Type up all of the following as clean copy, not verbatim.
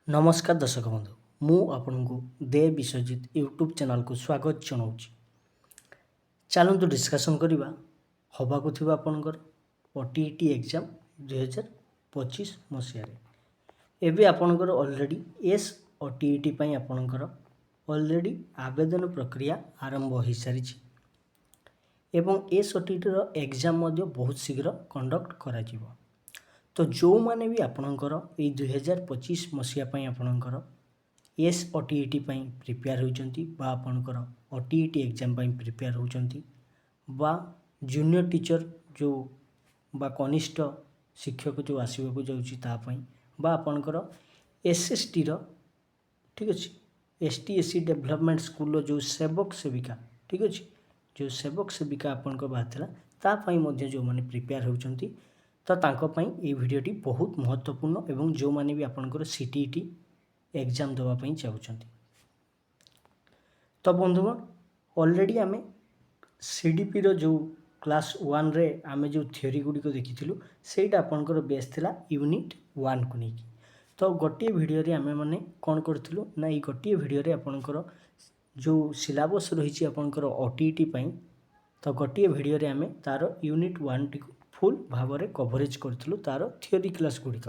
नमस्कार दर्शक बंधु मु आपनको दे विश्वजित यूट्यूब चैनल को स्वागत जनाऊँगी। चलतु डिस्कसन करवा हवाक थिबा आपनकर ओटीईटी एग्जाम 2025 मसीह एवं आपनकर ऑलरेडी एस ओटीईटी पई आपनकर ऑलरेडी आवेदन प्रक्रिया आरंभ हो सारी एवं एस ओटीईटी रो एग्जाम मध्य बहुत शीघ्र कंडक्ट करा जिवो। तो जो माने भी आपणकर ये 2025 मसीहा आपणकर एस ओटीईटी प्रिपेयर होती आपणकर ओटीईटी एग्जाम प्रिपेयर होती जूनियर टीचर जो बा कनिष्ठ शिक्षक जो आसवाक जाऊँगी आपणकर एसएसटी रो ठीक अच्छे एसटी एससी डेवलपमेंट स्कूल जो सेवक सेविका ठीक अच्छे जो सेवक सेविका आपण बाहर तापाई जो मैंने प्रिपेयर होती तो तांकों ये भिडटी बहुत महत्वपूर्ण एवं जो माने भी आपनकर सीटीईटी एग्जाम देवाई चाहते। तो बंधुगण ऑलरेडी आम सीडीपी रो जो क्लास 1 रे आम जो थियोरी गुड़िक देखी सेटा आपनकर बेस थिला यूनिट 1 को लेकिन। तो गोटे भिडियो आम मैंने कौन करूँ ना ये गोटे भिडियो आपनकर जो सिलेबस रही आपनकर ओटीईटी तो गोटे भिडियो आम तार यूनिट 1 टी फुल भाव में कभरेज करूँ तार थियोरी क्लास गुड़िक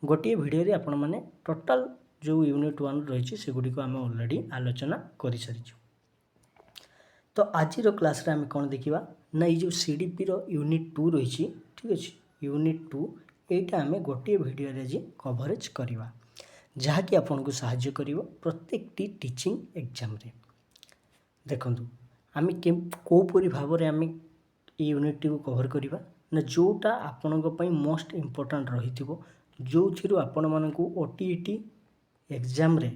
गोटे भिडियो आपण मैंने टोटाल जो यूनिट 1 रही से गुड़िक आम ऑलरेडी आलोचना कर सारी। तो आज क्लास रे आम कौन देखा ना ये जो सीडीपी रो यूनिट 2 रही ठीक अच्छे यूनिट 2 यहाँ आम गोटे भिडियो आज कभरेज करवा जहाँकि आपन को साहाय्य कर प्रत्येक टीचिंग एग्जाम रे। देखु आम कौपरी भाव में आम यूनिट टी को कभर करवा ना जोटा आपण मोस्ट इम्पोर्टाट रही जो थी आपण मानू ओटीईटी एग्जाम रे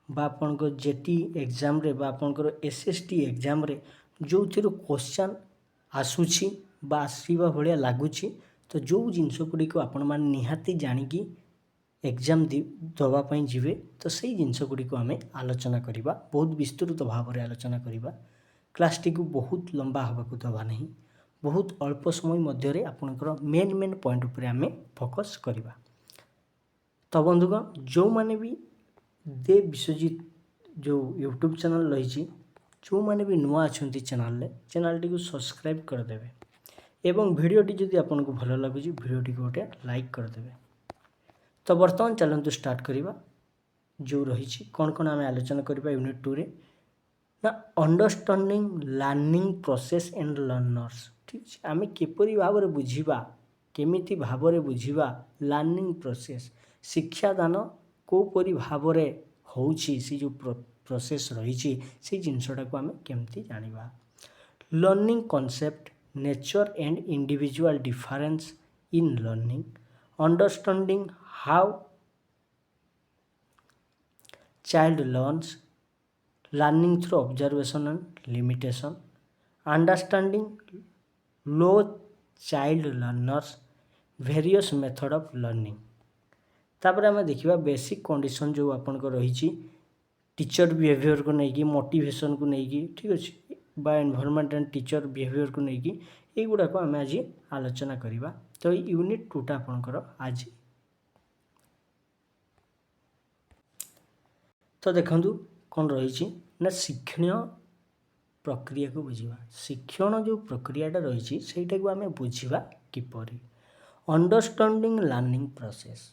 बा आपणकर जेटी एग्जाम रे बा आपणकर एसएसटी एग्जाम रे जो थी क्वेश्चन आसूची बा आसवा भाया लगुच तो जो जिनस गुड़िक आपण मैंने निहाती जानिकी एग्जाम दवापाई जीवे तो सही जिनस गुड़िक आम आलोचना करवा बहुत विस्तृत भाव में आलोचना करवा क्लासटी को बहुत लंबा हवाक दबा नहीं बहुत अल्प समय मध्य आपणकर मेन मेन पॉइंट उपर आम फोकस करवा। तो बंधुगण जो माने भी दे विश्वजित जो यूट्यूब चैनल रही जो माने भी नुआ अच्छा चैनल टी को सब्सक्राइब करदे एवं भिडियोटी जदि आपको भल लगुच भिडियोटी को गोटे लाइक करदे। तो बर्तमान चलतु स्टार्ट करवा जो रही कौन कौन आम आलोचना करवा यूनिट 2 रे ना understanding learning process and learners ठीक है आम किपरि भाव में बुझा केमिति भाव में बुझा लर्निंग प्रोसेस शिक्षादान कोपरी भाव में होउछि से जो प्रोसेस रही से जिनसटा को आम केमती जानिबा learning concept nature and individual difference in learning understanding how child learns learning through observation and limitation, understanding low child learners, various method of learning। तापर आम देखा बेसिक कंडीशन जो आपन को रही टीचर बिहेवियर को लेकिन मोटिवेशन को लेकिन ठीक अच्छे बा एनवायरनमेंट एंड टीचर बिहेवियर को लेकिन युवा को आम आज आलोचना करवा। तो यूनिट 2 टा आपनकर आज तो देखु कौन रही ना शिक्षण प्रक्रिया को बुझा शिक्षण जो प्रक्रियाटा रही से आम बुझा किपरि अंडरस्टैंडिंग लर्निंग प्रोसेस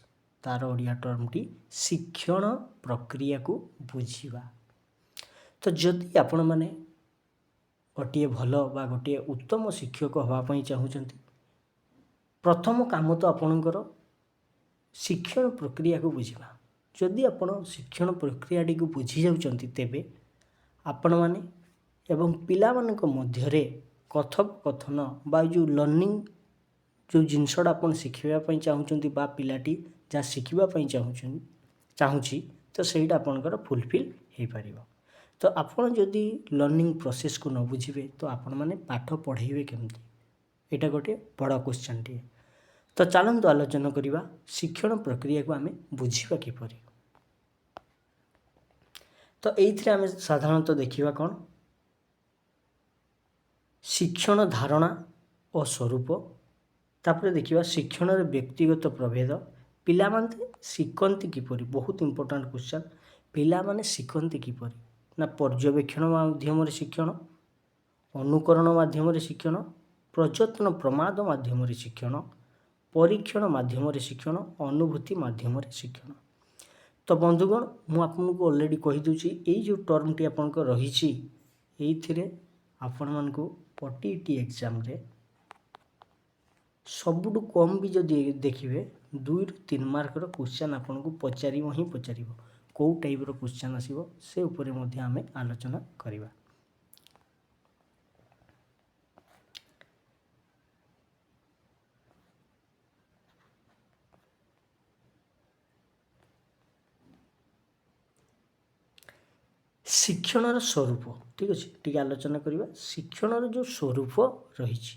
तार ओडिया टर्मटी शिक्षण प्रक्रिया को बुझा। तो जदि आपण मैंने गोटे भल बा गोटे उत्तम शिक्षक हाँपाई चाहूँगी प्रथम काम तो आपणकर शिक्षण प्रक्रिया को बुझा जदि आपण शिक्षण प्रक्रियाटी को बुझी जाउछंती तेबे आपण माने एवं पिला मानक मध्यरे कथोपकथन बा जो लर्निंग जो जिनसटा आपण शिखिबा चाहूँगी बा पिलाटी जहाँ शिखिबा चाहूँगी तो सहीटा आपणकर फुलफिल हो पार। तो आपण जदि लर्निंग प्रोसेस को न बुझे तो आपण माने पाठ पढ़ेबे केमती एटा गोटे बड़ क्वेश्चन टी। तो चलतु आलोचना करवा शिक्षण प्रक्रिया को आम बुझा किपरि। तो ये आम साधारणतः देखा कौन शिक्षण धारणा और स्वरूप तापर देखा शिक्षण व्यक्तिगत प्रभेद ପିଲାମାନେ ଶିଖନ୍ତି କିପରି? ବହୁତ ଇମ୍ପୋର୍ଟାଣ୍ଟ କ୍ୱେଶ୍ଚନ୍। ପିଲାମାନେ ଶିଖନ୍ତି କିପରି? ନା ପର୍ଯ୍ୟବେକ୍ଷଣ ମାଧ୍ୟମରେ ଶିକ୍ଷଣ, ଅନୁକରଣ ମାଧ୍ୟମରେ ଶିକ୍ଷଣ, ପ୍ରଯତ୍ନ ପ୍ରମାଦ ମାଧ୍ୟମରେ ଶିକ୍ଷଣ, ପରୀକ୍ଷଣ ମାଧ୍ୟମରେ ଶିକ୍ଷଣ, ଅନୁଭୂତି ମାଧ୍ୟମରେ ଶିକ୍ଷଣ। ତ ବନ୍ଧୁଗଣ, ମୁଁ ଆପଣଙ୍କୁ ଅଲରେଡ଼ି କହିଦେଉଛି, ଏଇ ଯେଉଁ ଟର୍ମଟି ଆପଣଙ୍କର ରହିଛି, ଏଇଥିରେ ଆପଣମାନଙ୍କୁ OTET ଏକ୍ଜାମରେ ସବୁଠୁ କମ୍ ବି ଯଦି ଦେଖିବେ 2ରୁ 3 ମାର୍କର କ୍ୱେଶ୍ଚନ୍ ଆପଣଙ୍କୁ ପଚାରିବ ହିଁ ପଚାରିବ। କେଉଁ ଟାଇପ୍ର କ୍ୱେଶ୍ଚନ୍ ଆସିବ ସେ ଉପରେ ମଧ୍ୟ ଆମେ ଆଲୋଚନା କରିବା। ଶିକ୍ଷଣର ସ୍ୱରୂପ, ଠିକ୍ ଅଛି, ଟିକେ ଆଲୋଚନା କରିବା। ଶିକ୍ଷଣର ଯେଉଁ ସ୍ୱରୂପ ରହିଛି,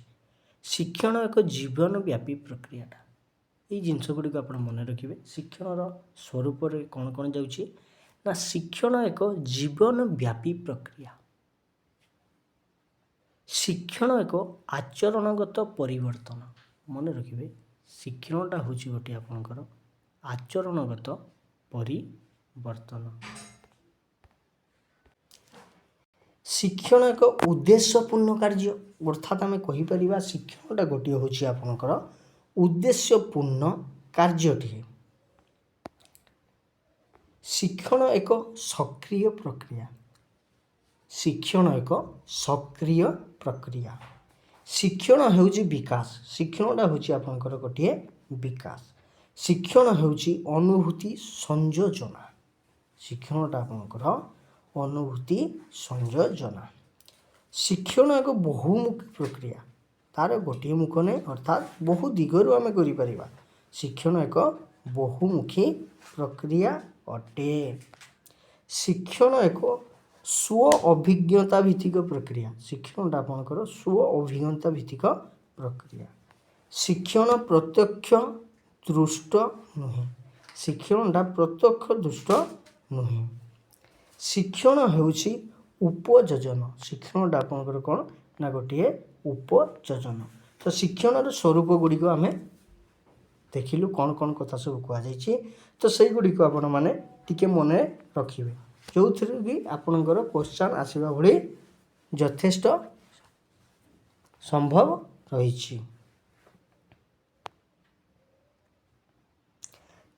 ଶିକ୍ଷଣ ଏକ ଜୀବନ ବ୍ୟାପୀ ପ୍ରକ୍ରିୟାଟା। ଏଇ ଜିନିଷ ଗୁଡ଼ିକ ଆପଣ ମନେ ରଖିବେ। ଶିକ୍ଷଣର ସ୍ୱରୂପରେ କ'ଣ କ'ଣ ଯାଉଛି? ନା ଶିକ୍ଷଣ ଏକ ଜୀବନ ବ୍ୟାପୀ ପ୍ରକ୍ରିୟା। ଶିକ୍ଷଣ ଏକ ଆଚରଣଗତ ପରିବର୍ତ୍ତନ। ମନେ ରଖିବେ, ଶିକ୍ଷଣଟା ହେଉଛି ଗୋଟିଏ ଆପଣଙ୍କର ଆଚରଣଗତ ପରିବର୍ତ୍ତନ। ଶିକ୍ଷଣ ଏକ ଉଦ୍ଦେଶ୍ୟପୂର୍ଣ୍ଣ କାର୍ଯ୍ୟ, ଅର୍ଥାତ୍ ଆମେ କହିପାରିବା ଶିକ୍ଷଣଟା ଗୋଟିଏ ହେଉଛି ଆପଣଙ୍କର ଉଦ୍ଦେଶ୍ୟପୂର୍ଣ୍ଣ କାର୍ଯ୍ୟଟିଏ। ଶିକ୍ଷଣ ଏକ ସକ୍ରିୟ ପ୍ରକ୍ରିୟା। ଶିକ୍ଷଣ ଏକ ସକ୍ରିୟ ପ୍ରକ୍ରିୟା। ଶିକ୍ଷଣ ହେଉଛି ବିକାଶ। ଶିକ୍ଷଣଟା ହେଉଛି ଆପଣଙ୍କର ଗୋଟିଏ ବିକାଶ। ଶିକ୍ଷଣ ହେଉଛି ଅନୁଭୂତି ସଂଯୋଜନା। ଶିକ୍ଷଣଟା ଆପଣଙ୍କର ଅନୁଭୂତି ସଂଯୋଜନା। ଶିକ୍ଷଣ ଏକ ବହୁମୁଖୀ ପ୍ରକ୍ରିୟା। ତାର ଗୋଟିଏ ମୁଖ ନାହିଁ, ଅର୍ଥାତ୍ ବହୁ ଦିଗରୁ ଆମେ କରିପାରିବା। ଶିକ୍ଷଣ ଏକ ବହୁମୁଖୀ ପ୍ରକ୍ରିୟା ଅଟେ। ଶିକ୍ଷଣ ଏକ ସ୍ୱ ଅଭିଜ୍ଞତା ଭିତ୍ତିକ ପ୍ରକ୍ରିୟା। ଶିକ୍ଷଣଟା ଆପଣଙ୍କର ସ୍ୱ ଅଭିଜ୍ଞତା ଭିତ୍ତିକ ପ୍ରକ୍ରିୟା। ଶିକ୍ଷଣ ପ୍ରତ୍ୟକ୍ଷ ଦୃଷ୍ଟ ନୁହେଁ। ଶିକ୍ଷଣଟା ପ୍ରତ୍ୟକ୍ଷ ଦୃଷ୍ଟ ନୁହେଁ। ଶିକ୍ଷଣ ହେଉଛି ଉପଯୋଜନ। ଶିକ୍ଷଣଟା ଆପଣଙ୍କର କ'ଣ? ନା ଗୋଟିଏ ଉପଯୋଜନ। ତ ଶିକ୍ଷଣର ସ୍ୱରୂପ ଗୁଡ଼ିକ ଆମେ ଦେଖିଲୁ, କ'ଣ କ'ଣ କଥା ସବୁ କୁହାଯାଇଛି। ତ ସେଇଗୁଡ଼ିକୁ ଆପଣମାନେ ଟିକେ ମନେ ରଖିବେ, ଯେଉଁଥିରେ ବି ଆପଣଙ୍କର କ୍ୱେଶ୍ଚନ୍ ଆସିବା ଭଳି ଯଥେଷ୍ଟ ସମ୍ଭବ ରହିଛି।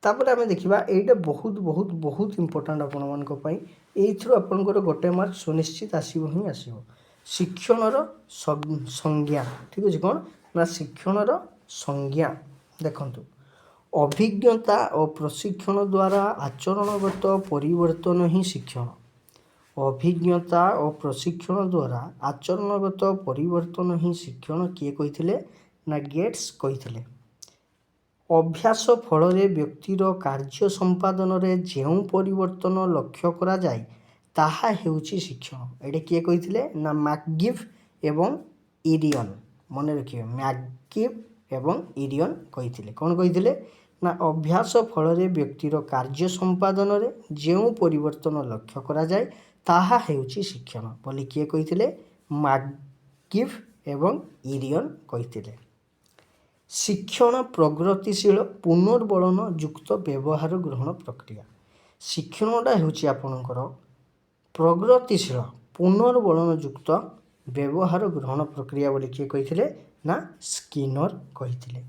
ତାପରେ ଆମେ ଦେଖିବା, ଏଇଟା ବହୁତ ବହୁତ ବହୁତ ଇମ୍ପୋର୍ଟାଣ୍ଟ ଆପଣମାନଙ୍କ ପାଇଁ। ଏଇଥିରୁ ଆପଣଙ୍କର ଗୋଟେ ମାର୍କ ସୁନିଶ୍ଚିତ ଆସିବ ହିଁ ଆସିବ। ଶିକ୍ଷଣର ସଂଜ୍ଞା, ଠିକ୍ ଅଛି। କ'ଣ? ନା ଶିକ୍ଷଣର ସଂଜ୍ଞା ଦେଖନ୍ତୁ, ଅଭିଜ୍ଞତା ଓ ପ୍ରଶିକ୍ଷଣ ଦ୍ୱାରା ଆଚରଣଗତ ପରିବର୍ତ୍ତନ ହିଁ ଶିକ୍ଷଣ। ଅଭିଜ୍ଞତା ଓ ପ୍ରଶିକ୍ଷଣ ଦ୍ୱାରା ଆଚରଣଗତ ପରିବର୍ତ୍ତନ ହିଁ ଶିକ୍ଷଣ। କିଏ କହିଥିଲେ? ନା ଗେଟ୍ସ କହିଥିଲେ। ଅଭ୍ୟାସ ଫଳରେ ବ୍ୟକ୍ତିର କାର୍ଯ୍ୟ ସମ୍ପାଦନରେ ଯେଉଁ ପରିବର୍ତ୍ତନ ଲକ୍ଷ୍ୟ କରାଯାଏ ତାହା ହେଉଛି ଶିକ୍ଷଣ। ଏଇଟା କିଏ କହିଥିଲେ? ନା ମ୍ୟାକ୍ଗିଭ୍ ଏବଂ ଇରିଅନ୍। ମନେ ରଖିବେ, ମ୍ୟାକ୍ଗିଭ୍ ଏବଂ ଇରିଅନ୍ କହିଥିଲେ। କ'ଣ କହିଥିଲେ? ନା ଅଭ୍ୟାସ ଫଳରେ ବ୍ୟକ୍ତିର କାର୍ଯ୍ୟ ସମ୍ପାଦନରେ ଯେଉଁ ପରିବର୍ତ୍ତନ ଲକ୍ଷ୍ୟ କରାଯାଏ ତାହା ହେଉଛି ଶିକ୍ଷଣ ବୋଲି କିଏ କହିଥିଲେ? ମ୍ୟାକ୍ଗିଭ୍ ଏବଂ ଇରିଅନ୍ କହିଥିଲେ। ଶିକ୍ଷଣ ପ୍ରଗତିଶୀଳ ପୁନର୍ବଳନ ଯୁକ୍ତ ବ୍ୟବହାର ଗ୍ରହଣ ପ୍ରକ୍ରିୟା। ଶିକ୍ଷଣଟା ହେଉଛି ଆପଣଙ୍କର ପ୍ରଗତିଶୀଳ ପୁନର୍ବଳନ ଯୁକ୍ତ ବ୍ୟବହାର ଗ୍ରହଣ ପ୍ରକ୍ରିୟା ବୋଲି କିଏ କହିଥିଲେ? ନା ସ୍କିନର କହିଥିଲେ।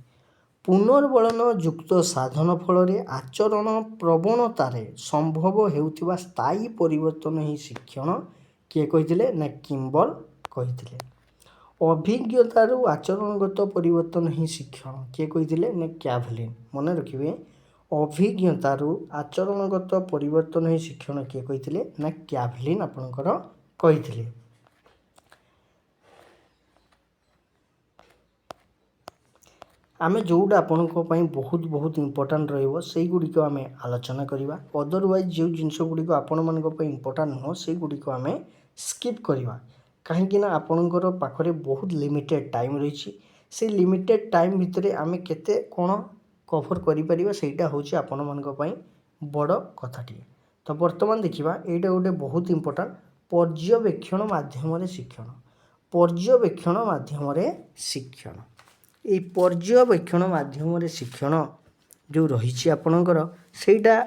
ପୁନର୍ବଳନ ଯୁକ୍ତ ସାଧନ ଫଳରେ ଆଚରଣ ପ୍ରବଣତାରେ ସମ୍ଭବ ହେଉଥିବା ସ୍ଥାୟୀ ପରିବର୍ତ୍ତନ ହିଁ ଶିକ୍ଷଣ। କିଏ କହିଥିଲେ? ନା କିମ୍ବଲ କହିଥିଲେ। ଅଭିଜ୍ଞତାରୁ ଆଚରଣଗତ ପରିବର୍ତ୍ତନ ହିଁ ଶିକ୍ଷଣ। କିଏ କହିଥିଲେ? ନା କ୍ୟାଭଲିନ୍। ମନେ ରଖିବେ, ଅଭିଜ୍ଞତାରୁ ଆଚରଣଗତ ପରିବର୍ତ୍ତନ ହିଁ ଶିକ୍ଷଣ କିଏ କହିଥିଲେ? ନା କ୍ୟାଭଲିନ୍ ଆପଣଙ୍କର କହିଥିଲେ। ଆମେ ଯେଉଁଟା ଆପଣଙ୍କ ପାଇଁ ବହୁତ ବହୁତ ଇମ୍ପୋର୍ଟାଣ୍ଟ ରହିବ ସେଇଗୁଡ଼ିକ ଆମେ ଆଲୋଚନା କରିବା। ଅଦରୱାଇଜ୍ ଯେଉଁ ଜିନିଷ ଗୁଡ଼ିକ ଆପଣମାନଙ୍କ ପାଇଁ ଇମ୍ପୋର୍ଟାଣ୍ଟ ନୁହଁ ସେଇଗୁଡ଼ିକ ଆମେ ସ୍କିପ୍ କରିବା। କାହିଁକି ନା ଆପଣଙ୍କର ପାଖରେ ବହୁତ ଲିମିଟେଡ଼ ଟାଇମ୍ ରହିଛି। ସେଇ ଲିମିଟେଡ଼ ଟାଇମ୍ ଭିତରେ ଆମେ କେତେ କ'ଣ କଭର୍ କରିପାରିବା ସେଇଟା ହେଉଛି ଆପଣମାନଙ୍କ ପାଇଁ ବଡ଼ କଥାଟିଏ। ତ ବର୍ତ୍ତମାନ ଦେଖିବା, ଏଇଟା ଗୋଟେ ବହୁତ ଇମ୍ପୋର୍ଟାଣ୍ଟ, ପର୍ଯ୍ୟବେକ୍ଷଣ ମାଧ୍ୟମରେ ଶିକ୍ଷଣ। ପର୍ଯ୍ୟବେକ୍ଷଣ ମାଧ୍ୟମରେ ଶିକ୍ଷଣ। এই পর্যবেক্ষণ মাধ্যমରେ ଶିକ୍ଷଣ जो रही आपणकर सेटा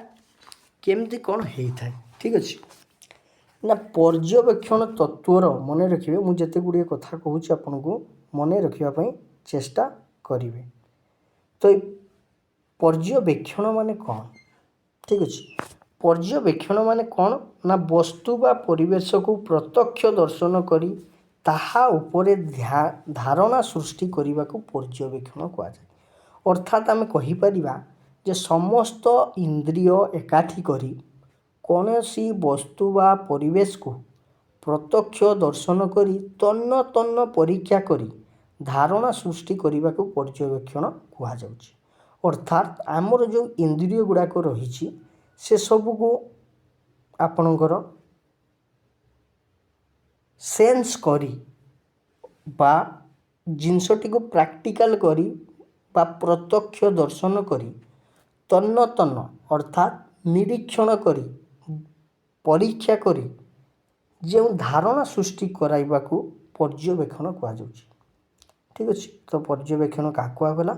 केमती कौन होता है। ठीक अच्छे ना पर्यवेक्षण तत्वर मन रखिए मुझे गुड़िए कथा कहूँ आपन को मन रखापी चेष्टा करेंगे। तो ये पर्यवेक्षण माने कौन। ठीक अच्छे पर्यवेक्षण माने कौन ना वस्तु बा परिवेश को प्रत्यक्ष दर्शन करी ताहा उपरे धारणा सृष्टि करने को पर्यवेक्षण कहुए। अर्थात आम कहीपर जे समस्त इंद्रिय एकाठी करी कौनसी वस्तु बा परिवेश को प्रत्यक्ष दर्शन करी तन्न तन्न परीक्षा करी धारणा सृष्टि करने को पर्यवेक्षण कहुच्छे। अर्थात आमर जो इंद्रिय गुड़ाक रही से सब को आपणकर सेंस करी बा जिनसटी को प्रैक्टिकल करी बा प्रत्यक्ष दर्शन करी तन्न तन्न अर्थात निरीक्षण करी परीक्षा करी जो धारणा सृष्टि कराइबा को पर्यवेक्षण कहुच्छे। ठीक अच्छे तो पर्यवेक्षण क्या कहगला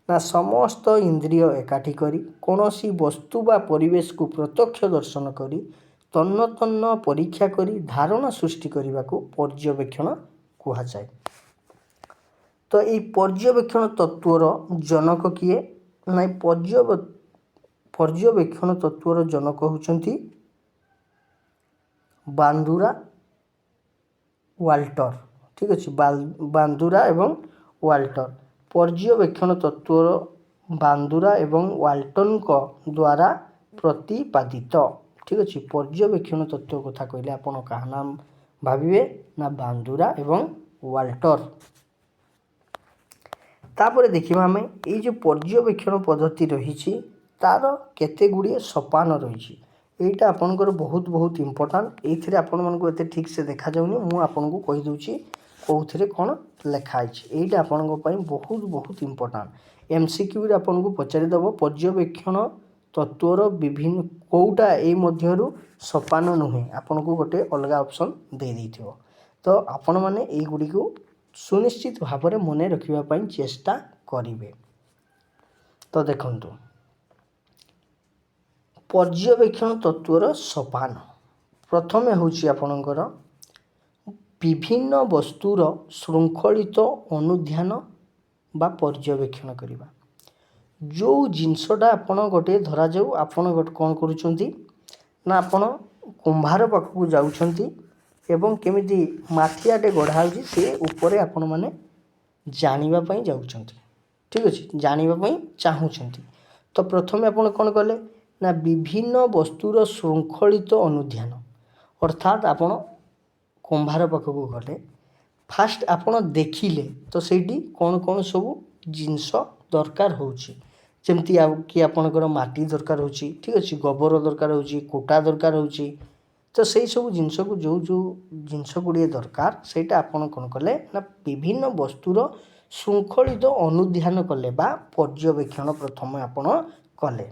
ना समस्त इंद्रिय एकाठी करी कौनसी वस्तु बा परिवेश को प्रत्यक्ष दर्शन करी तन्न तन्न परीक्षा करी धारणा सृष्टि करने को पर्यवेक्षण कहुए। तो ये पर्यवेक्षण तत्वर जनक किए ना पर्यवेक्षण तत्वर जनक होचंती बांदुरा वाल्टर। ठीक अच्छे बांदुरा एवं वाल्टर पर्यवेक्षण तत्वर बांदुरा एवं वाल्टन द्वारा प्रतिपादित। ठीक अच्छे पर्यवेक्षण तत्व कथा कहले आपण क्या नाम भाविए ना बांदुरा एवं वाल्टर। तापर देखिबा आमे ये जो पर्यवेक्षण पद्धति रही तार केते गुड़िए सोपान रही एटा आपनकर बहुत बहुत इम्पोर्टाट। ये आपण मानक एते ठीक से देखा जाउनी मु आपन को कहि दूची कौथिरे कौन लिखाई एटा आपण बहुत बहुत इम्पोर्टाट। एमसीक्यू रे आपण को पचारि दबो पर्यवेक्षण तत्वर विभिन्न कोटा ए मध्यरु सोपान नुहे आपण को गोटे अलग ऑप्शन दे देथिबो। तो आपण माने ए गुडी को सुनिश्चित भाव में मन रखापी चेष्टा करेंगे। तो देखंतु पर्यवेक्षण तत्वर सोपान प्रथमे होची आपणकर विभिन्न वस्तुर श्रृंखलित अनुध्यान बा पर्यवेक्षण करवा। जो जिनसटा आपण गोटे धरा जाऊ आपण गोटे कौन करुचंती ना आपण कुंभार पाखक जाउछंती एवं केमिति माठियाटे गढ़ा होची से ऊपर आपण माने जानिबा पई जाउछंती। ठीक अच्छे जानिबा पई चाहूछंती। तो प्रथमे आपण कौन कले ना विभिन्न वस्तुर श्रृंखलित अनुध्यान अर्थात आपण कुंभार पाखक गले फास्ट आपण देखिले तो सेठी कौन कौन सब जिनस दरकार होची जेमती कि आपणकर माटी दरकार होची। ठीक अच्छे गोबर दरकार होची कुटा दरकार होची। तो सही सब जिनस को जो जो जिनस गुड़िए दरकार सेटा आपण कौन कले ना विभिन्न वस्तुर श्रृंखलित अनुध्यान कले बा पर्यवेक्षण प्रथम आपण कले।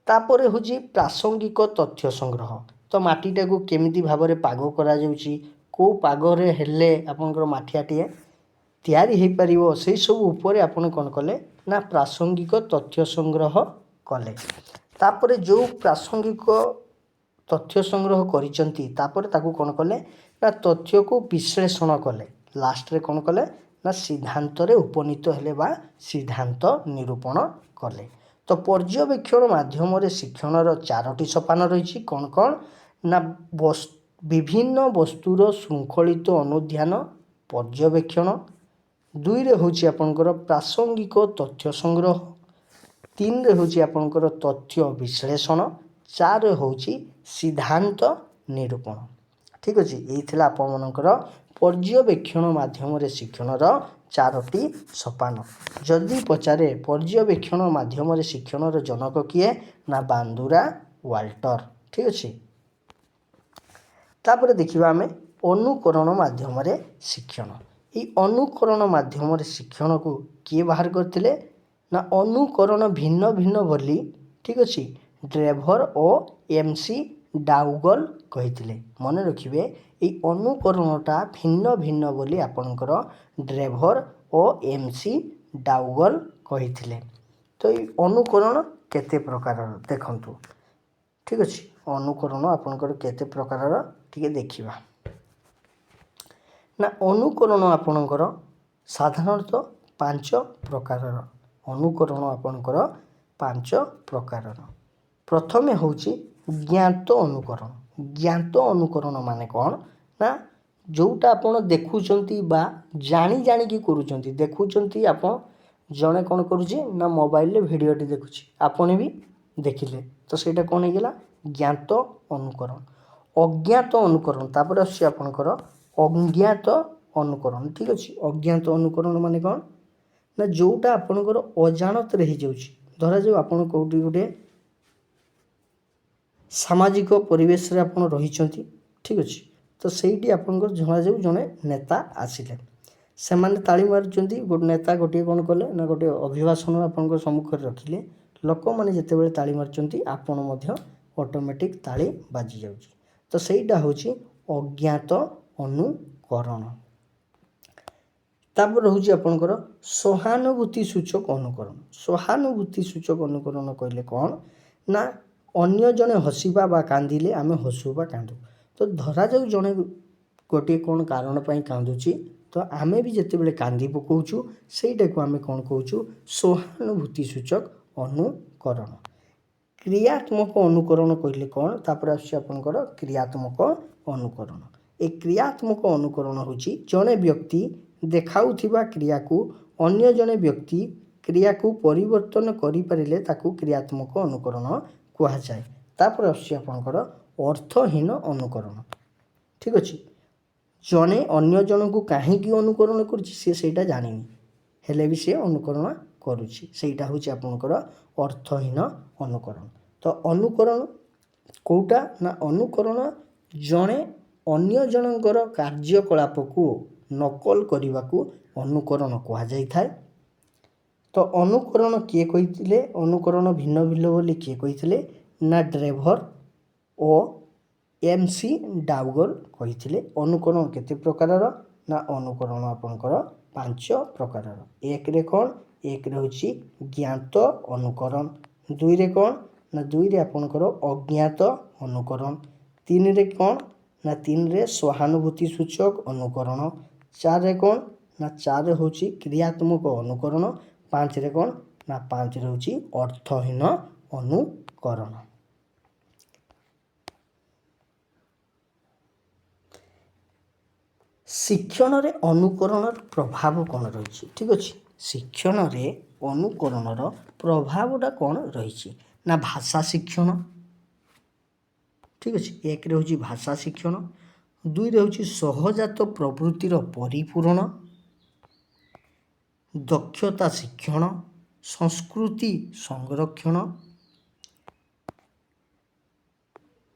तापर होची प्रासंगिक तथ्य संग्रह। तो माटीटा को केमिति भाव में पाग करा जाउची को पागरे हेले आपणकर माठियाटे तैयारी हो पारिबो से सब ऊपर आपण कौन कले ना प्रासंगिक तथ्य संग्रह कले। तापर जो प्रासंगिक तथ्य संग्रह करिसंती तापर ताकू कौन कले ना तथ्य को विश्लेषण कले लास्ट रे कौन कले ना सिद्धांत रे उपनीत हेले बा सिद्धांत निरूपण कले। तो पर्यवेक्षण माध्यम रे शिक्षणर चारोटी सोपान रही कौन कौन ना विभिन्न वस्तुर श्रृंखलित अनुध्यान पर्यवेक्षण दुई रे होची आपनकर प्रासंगिक तथ्य संग्रह तीन रे होची आपनकर तथ्य विश्लेषण चार रे होची सिद्धांत निरूपण। ठीक अच्छे यही थिला आपण मनकर पर्यवेक्षण माध्यम रे शिक्षणर चारोटी सोपान। जदि पचारे पर्यवेक्षण माध्यम रे शिक्षणर जनक किए ना बांदुरा वाल्टर। ठीक अच्छे तापर देखिबा आमे अनुकरण माध्यम रे शिक्षण। ये अनुकरण माध्यम रे शिक्षण को किए बाहर करथिले ना अनुकरण भिन्न भिन्न बोली। ठीक अच्छे ड्रेभर और एमसी डाउगल कहिथिले मन रखिबे ये अनुकरणटा भिन्न भिन्न बोली आपणकर ड्रेभर और एमसी डाउगल कहिथिले। तो ये अनुकरण केते प्रकार देखंतु ठीक अच्छे अनुकरण आपणकर केते प्रकार टिके देखिबा ना अनुकरण आपणकर साधारणतः 5 प्रकार अनुकरण आपणकर 5 प्रकार प्रथमे होची ज्ञात अनुकरण माने कौन ना जोटा आपण देखुचंती बा जानी जानी की करूचंती देखुचंती आपण जणे कौन करूची ना मोबाइल रे भिडियोटी देखुची आपण भी देखिले तो सेटा कौन हे गेला ज्ञात अनुकरण अज्ञात अनुकरण तापर आसी आपणकर अज्ञात अनुकरण ठीक अच्छे अज्ञात अनुकरण माने कौन ना जोटा आपणकर अजाणत रे ही जाउची धरा जो आपण कोठी गुटे सामाजिक परिवेश रे आपण रहिचंती ठीक अच्छे तो ସେଇଠି ଆପଣଙ୍କର ଜଣାଯାଉ ଜଣେ ନେତା ଆସିଲେ ସେମାନେ ତାଳି ମାରୁଛନ୍ତି ଗୋଟେ ନେତା ଗୋଟିଏ କ'ଣ କଲେ ନା ଗୋଟେ ଅଭିଭାଷଣ ଆପଣଙ୍କ ସମ୍ମୁଖରେ ରଖିଲେ ଲୋକମାନେ ଯେତେବେଳେ ତାଳି ମାରୁଛନ୍ତି ଆପଣ ମଧ୍ୟ ଅଟୋମେଟିକ୍ ତାଳି ବାଜି ଯାଉଛି ତ ସେଇଟା ହେଉଛି ଅଜ୍ଞାତ ଅନୁକରଣ ତାପରେ ରହୁଛି ଆପଣଙ୍କର ସହାନୁଭୂତି ସୂଚକ ଅନୁକରଣ କହିଲେ କ'ଣ ନା ଅନ୍ୟ ଜଣେ ହସିବା ବା କାନ୍ଦିଲେ ଆମେ ହସୁ ବା କାନ୍ଦୁ तो धरा जाऊ जड़े गोटे कौन कारण पर कांदुची तो आम भी जिते कांदी पकाऊँ से आम कौन कहूँ सहानुभूति सूचक अनुकरण क्रियात्मक अनुकरण कहले कौन तापर आपर क्रियात्मक अनुकरण ए क्रियात्मक अनुकरण हूँ जड़े व्यक्ति देखाउथिबा क्रिया को अन्य जड़े व्यक्ति क्रिया को परिवर्तन करें क्रियात्मक अनुकरण कह जाए तापर आपर अर्थहीन अनुकरण ठीक अच्छे जड़े अन्य जन को कहीं अनुकरण करा जानी हेले भी सी अनुकरण करुँचा हूँ आपणकर अर्थहीन अनुकरण तो अनुकरण कौटा ना अनुकरण जड़े अन्य जनकर कार्यकलाप को नकल करने को अनुकरण कहुए तो अनुकरण किए कही अनुकरण भिन्न भिन्न बोली किए कही ना ड्राइवर ओ MC डाउगल कही अनुकरण केते प्रकार ना अनुकरण आपणकर 5 प्रकार एक रे कौन एक रे होची ज्ञात अनुकरण दुई रे कौन ना दुई रे आपणकर अज्ञात अनुकरण तीन रे कौन ना तीन रे सहानुभूति सूचक अनुकरण चार रे कौन ना चार रे होची क्रियात्मक अनुकरण 5 रे कौन ना 5 रे होची अर्थहीन अनुकरण शिक्षण रे अनुकरण प्रभाव कौन रही ठीक अच्छे शिक्षण रे अनुकरण प्रभावटा कौन रही ना भाषा शिक्षण ठीक अच्छे एक रे होची भाषा शिक्षण दुई रे होची सहजात प्रवृत्तिर परिपूरण दक्षता शिक्षण संस्कृति संरक्षण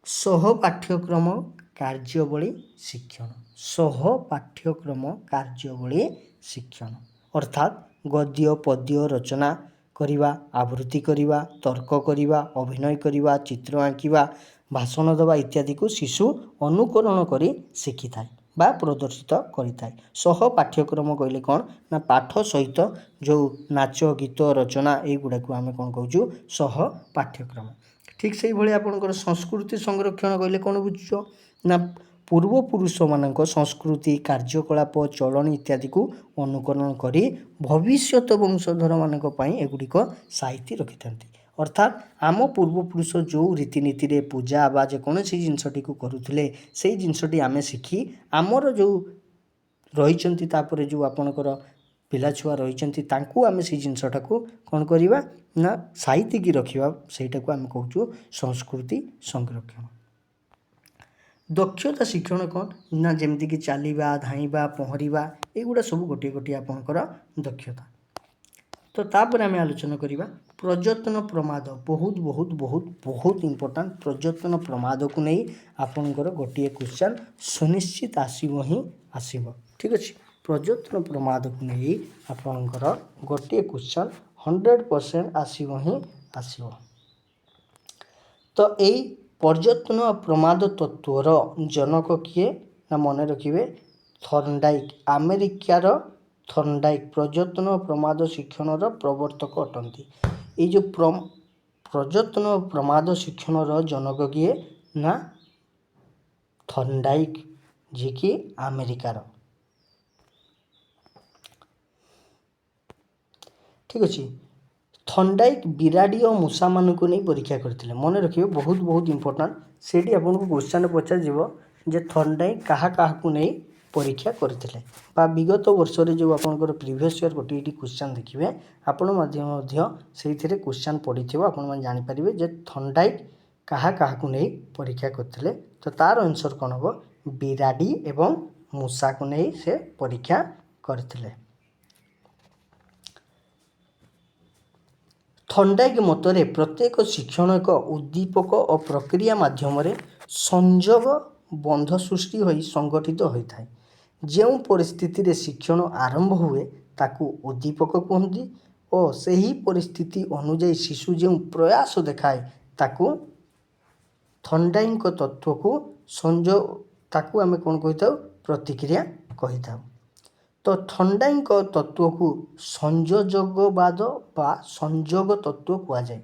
सहपाठ्यक्रम कार्यवली शिक्षण सहपाठ्यक्रम कार्यवली शिक्षण अर्थात गद्य पद्य रचना करवा आवृत्ति करवा तर्क करवा अभिनय करवा चित्र आंकिवा भाषण देवा इत्यादि को शिशु अनुकरण कर शिखि थाए बा प्रदर्शित करिथाए सहपाठ्यक्रम कहले कौन ना पाठ सहित जो नाच गीत रचना युगुड़ा को आम कौन कहूँ सहपाठ्यक्रम ठीक से भाई आपंकर संस्कृति संरक्षण कहले कौन बुझुछ ना पूर्वपुरुष मान संस्कृति कार्यकलाप चलन इत्यादि को अनुकरण करी भविष्यत वंशधर मानी एगुड़िक साइती रखि था अर्थात आम पूर्वपुरुष जो रीतिनीति रे पूजा बा जेकोसी जिनसटी को करुले से जिनसटी आम शिखी आमर जो रही तापर जो आपणकर पिला छुआ रही आम से जिनसटा को कौन करवा ना साइती रखा सेटा को आम कहूँ संस्कृति संरक्षण दक्षता शिक्षण कौन ना जमती कि चलवा धाइबा पहरिबा एगुड़ा सब गोटे गोटे आपणकर दक्षता तो तापर आम आलोचना करवा प्रजत्न प्रमाद बहुत बहुत बहुत बहुत इंपोर्टाट प्रजत्न प्रमाद को नहीं आपणकर गोटे क्वेश्चन सुनिश्चित आसब ही आसब ठीक अच्छे प्रजत्न प्रमाद को नहीं आपणकर गोटे क्वेश्चन 100% आसब ही आसब तो यही पर्यटन प्रमाद तत्वर जनक किए ना मन रखिए थर्नडाइक अमेरिकार थर्नडाइक पर्यटन प्रमाद शिक्षण प्रवर्तक अटंती ये जो प्रजत्न प्रमाद शिक्षण जनक किए ना थर्नडाइक जी कि अमेरिकार ठीक अच्छे। थर्नडाइक बिराड़ी और मूषा मान को नहीं परीक्षा करते मन रखिए बहुत बहुत इंपोर्टाट से आपको क्वेश्चन पचार जे थर्नडाइक क्या नहीं परीक्षा करते विगत वर्ष जो आपंकर प्रिवियस ईयर गोटे क्वेश्चन देखिए आपण से क्वेश्चन पढ़ी आपने जानीपारे जे थर्नडाइक क्या नहीं परीक्षा करते तो तार आंसर कौन हम बिराड़ी एवं मूषा को नहीं से परीक्षा करते। थर्नडाइक मतरे प्रत्येक शिक्षण एक उद्दीपक और प्रक्रिया माध्यम संजोग बंध सृष्टि हो संगठित होता है। जो परिस्थिति रे शिक्षण आरंभ हुए ताकू उद्दीपक कहते और सही परिस्थिति अनुଯାयी शिशु जो प्रयास देखाए ताकू थर्नडाइक तत्व को संजोग ताकू आम कौन कही प्रतिक्रिया कही था। तो थर्नडाइक तत्व को संयोजकवाद बा संयोग तत्व कहुए